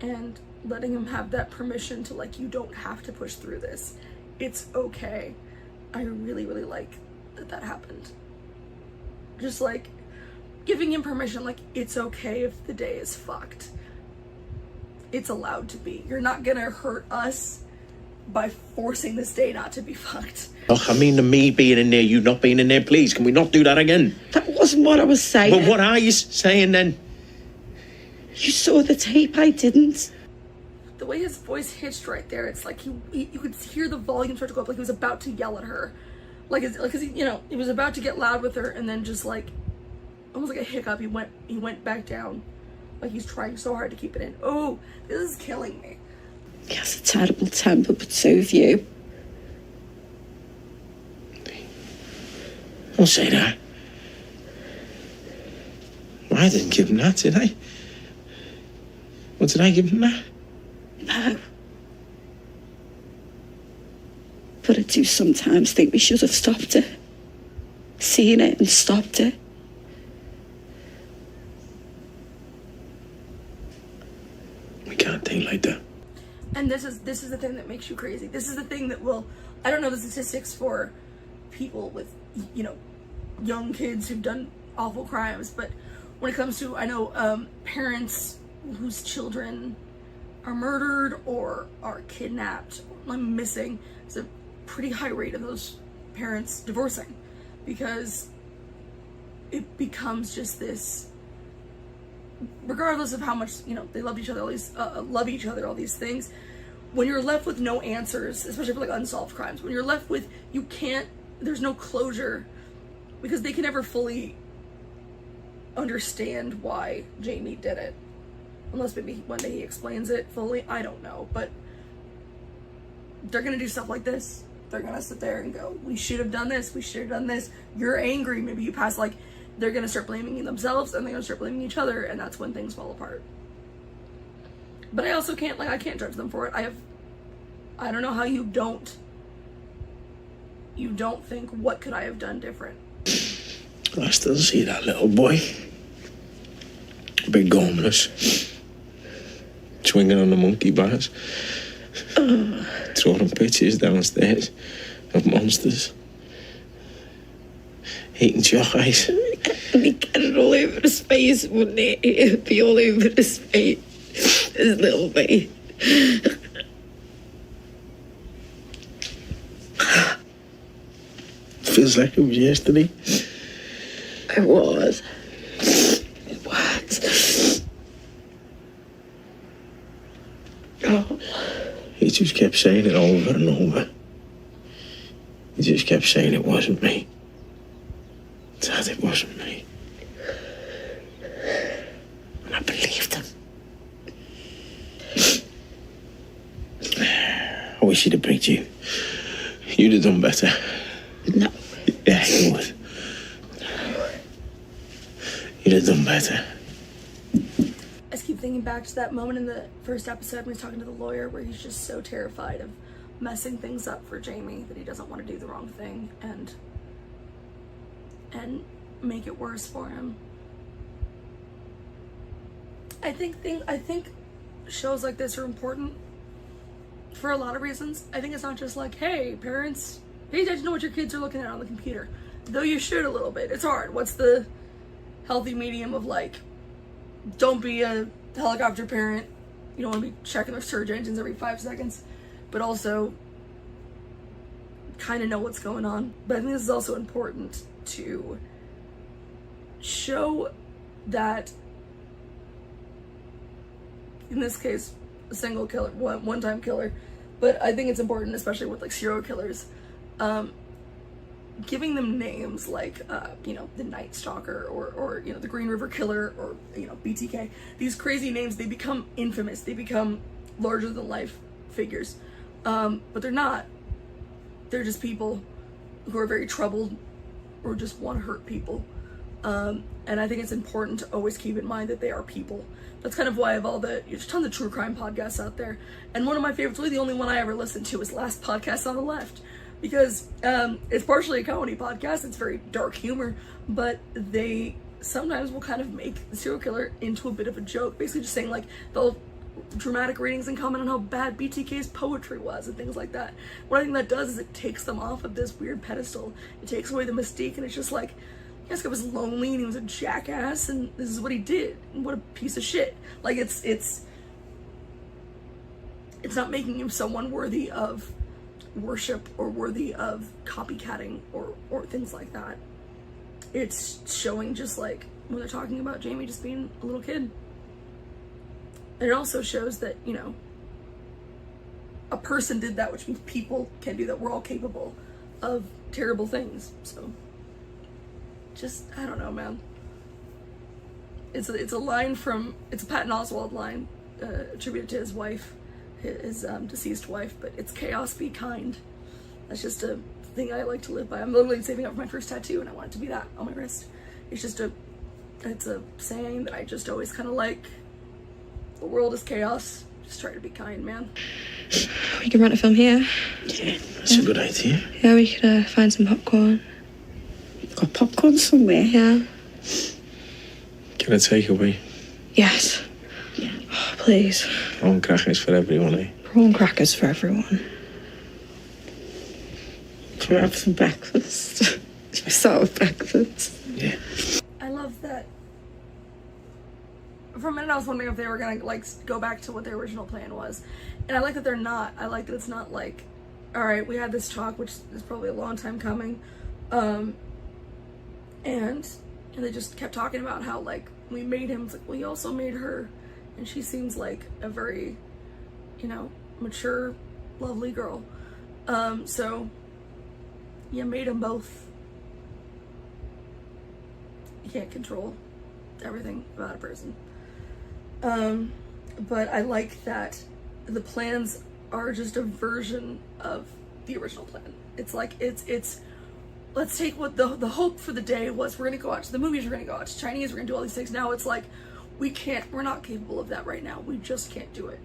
and letting him have that permission to like, you don't have to push through this. It's okay. I really, really like that happened. Just like giving him permission, like, it's okay if the day is fucked. It's allowed to be. You're not gonna hurt us by forcing this day not to be fucked. Oh, I mean, me being in there, you not being in there, please. Can we not do that again? That wasn't what I was saying. But what are you saying then? You saw the tape, I didn't. The way his voice hitched right there, it's like you could hear the volume start to go up, like he was about to yell at her. Like, cause he, you know, he was about to get loud with her, and then just like, almost like a hiccup, he went back down. Like he's trying so hard to keep it in. Oh, this is killing me. He has a terrible temper, but so have you. Don't say that. I didn't give him that, did I? What, did I give him that? No. But I do sometimes think we should have stopped it. Seen it and stopped it. We can't think like that. And this is the thing that makes you crazy. This is the thing that will, I don't know the statistics for people with, you know, young kids who've done awful crimes, but when it comes to, I know parents whose children are murdered or are kidnapped or missing, there's a pretty high rate of those parents divorcing, because it becomes just this, regardless of how much, you know, they love each other, all these things, when you're left with no answers, especially for like unsolved crimes, when you're left with, there's no closure, because they can never fully understand why Jamie did it, unless maybe one day he explains it fully. I don't know, but they're gonna do stuff like this. They're gonna sit there and go, we should have done this, we should have done this. You're angry, maybe you pass, like, they're gonna start blaming themselves, and they're gonna start blaming each other, and that's when things fall apart. But I also can't, like, I can't judge them for it. I don't know how you don't think, what could I have done different? I still see that little boy. Big homeless. Swinging on the monkey bars. Throwing pictures downstairs of monsters. Eating chocolate. And he'd get it all over his face, wouldn't he? It'd be all over his face. His little face. Feels like it was yesterday. It was. It was. Oh. He just kept saying it over and over. He just kept saying it wasn't me. Dad, it wasn't me. And I believed him. I wish he'd have picked you. You'd have done better. No. Yeah, you would. You'd have done better. I just keep thinking back to that moment in the first episode when he's talking to the lawyer, where he's just so terrified of messing things up for Jamie that he doesn't want to do the wrong thing and make it worse for him. I think shows like this are important for a lot of reasons. I think it's not just like, hey, parents, pay attention to what your kids are looking at on the computer. Though you should a little bit. It's hard. What's the healthy medium of, like, don't be a helicopter parent. You don't want to be checking their search engines every 5 seconds. But also kind of know what's going on. But I think this is also important to show that, in this case, a single killer, one-time killer, but I think it's important, especially with like serial killers, giving them names like, you know, the Night Stalker or, you know, the Green River Killer or, you know, BTK. These crazy names, they become infamous. They become larger than life figures. But they're not. They're just people who are very troubled or just want to hurt people. And I think it's important to always keep in mind that they are people. That's kind of why I have there's tons of true crime podcasts out there. And one of my favorites, really the only one I ever listened to, is Last Podcast on the Left. Because it's partially a comedy podcast, it's very dark humor, but they sometimes will kind of make the serial killer into a bit of a joke. Basically just saying, like, they'll dramatic readings and comment on how bad BTK's poetry was and things like that. What I think that does is it takes them off of this weird pedestal. It takes away the mystique, and it's just like, this guy was lonely and he was a jackass, and this is what he did, and what a piece of shit. Like, it's not making him someone worthy of worship or worthy of copycatting or things like that. It's showing just like when they're talking about Jamie just being a little kid. And it also shows that, you know, a person did that, which means people can do that. We're all capable of terrible things. So, just, I don't know, man. It's a line from, it's a Patton Oswalt line attributed to his wife, his deceased wife, but it's chaos be kind. That's just a thing I like to live by. I'm literally saving up for my first tattoo, and I want it to be that on my wrist. It's just it's a saying that I just always kind of like. The world is chaos. Just try to be kind, man. We can rent a film here. Yeah, that's a good idea. Yeah, we could find some popcorn. Got popcorn somewhere? Yeah. Can I take away? Yes. Yeah. Oh, please. Prawn crackers for everyone, eh? Prawn crackers for everyone. Can we have some breakfast? Should we start with breakfast? Yeah. I love that. For a minute I was wondering if they were gonna like go back to what their original plan was, and I like that they're not. I like that it's not like, all right, we had this talk, which is probably a long time coming, and they just kept talking about how like we made him. It's like, well, you also made her, and she seems like a very, you know, mature, lovely girl. So you made them both. You can't control everything about a person. But I like that the plans are just a version of the original plan. It's like, it's let's take what the hope for the day was. We're gonna go out to the movies, we're gonna go out to Chinese, we're gonna do all these things. Now it's like, we're not capable of that right now. We just can't do it.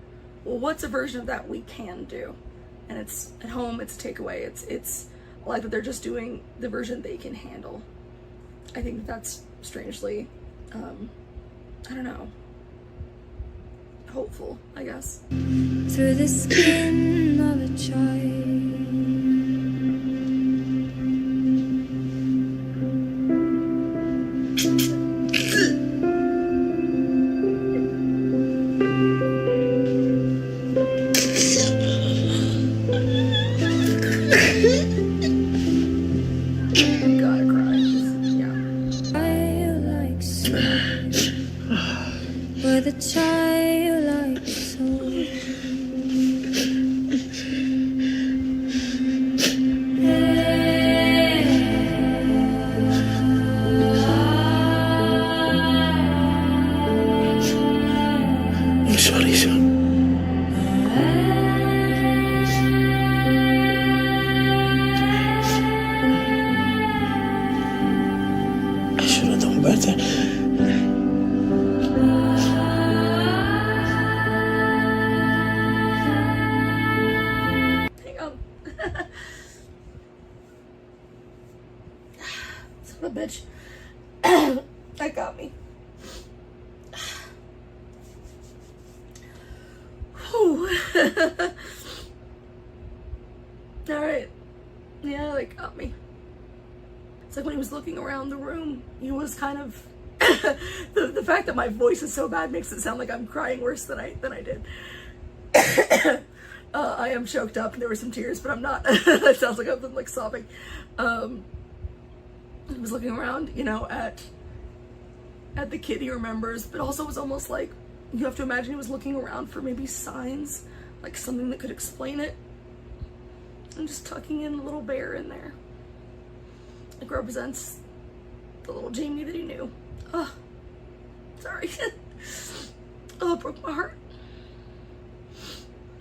Well, what's a version of that we can do? And it's at home, it's takeaway, it's I like that they're just doing the version they can handle. I think that's strangely, I don't know, hopeful, I guess. Through the skin of a child. With a childlike soul. I'm sorry, son. I should have done better. Son of a bitch. That got me. Whew. Alright. Yeah, that got me. It's like when he was looking around the room, he was kind of the fact that my voice is so bad makes it sound like I'm crying worse than I did. I am choked up and there were some tears, but I'm not. That sounds like I've been like sobbing. He was looking around, you know, at the kid he remembers, but also was almost like, you have to imagine he was looking around for maybe signs, like something that could explain it. And just tucking in a little bear in there. It represents the little Jamie that he knew. Oh, sorry. Oh, it broke my heart.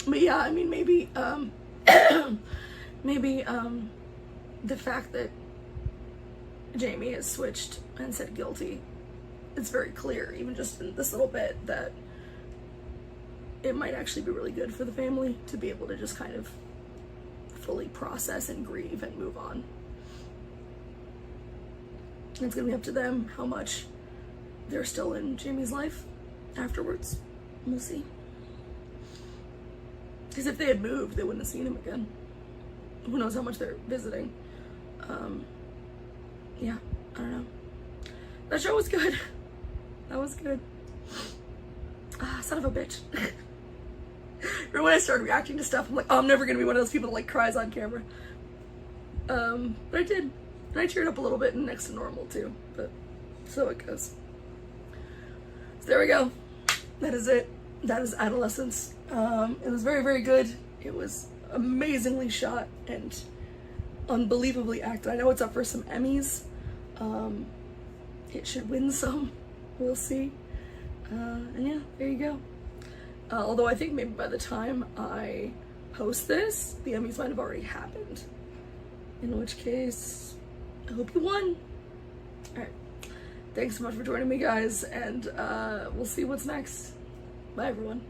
But yeah, I mean, maybe, maybe, the fact that Jamie has switched and said guilty, it's very clear, even just in this little bit, that it might actually be really good for the family to be able to just kind of fully process and grieve and move on. And it's gonna be up to them how much they're still in Jamie's life afterwards. We'll see. Because if they had moved, they wouldn't have seen him again. Who knows how much they're visiting. Yeah, I don't know. That show was good. That was good. Son of a bitch. Remember when I started reacting to stuff, I'm like, oh, I'm never gonna be one of those people that like cries on camera. But I did. And I teared up a little bit in Next to Normal too, but so it goes. So there we go. That is it. That is Adolescence. It was very, very good. It was amazingly shot and unbelievably acted. I know it's up for some Emmys. It should win some. We'll see. And yeah, there you go. Although I think maybe by the time I post this, the Emmys might have already happened. In which case, I hope you won. Alright. Thanks so much for joining me, guys, and we'll see what's next. Bye, everyone.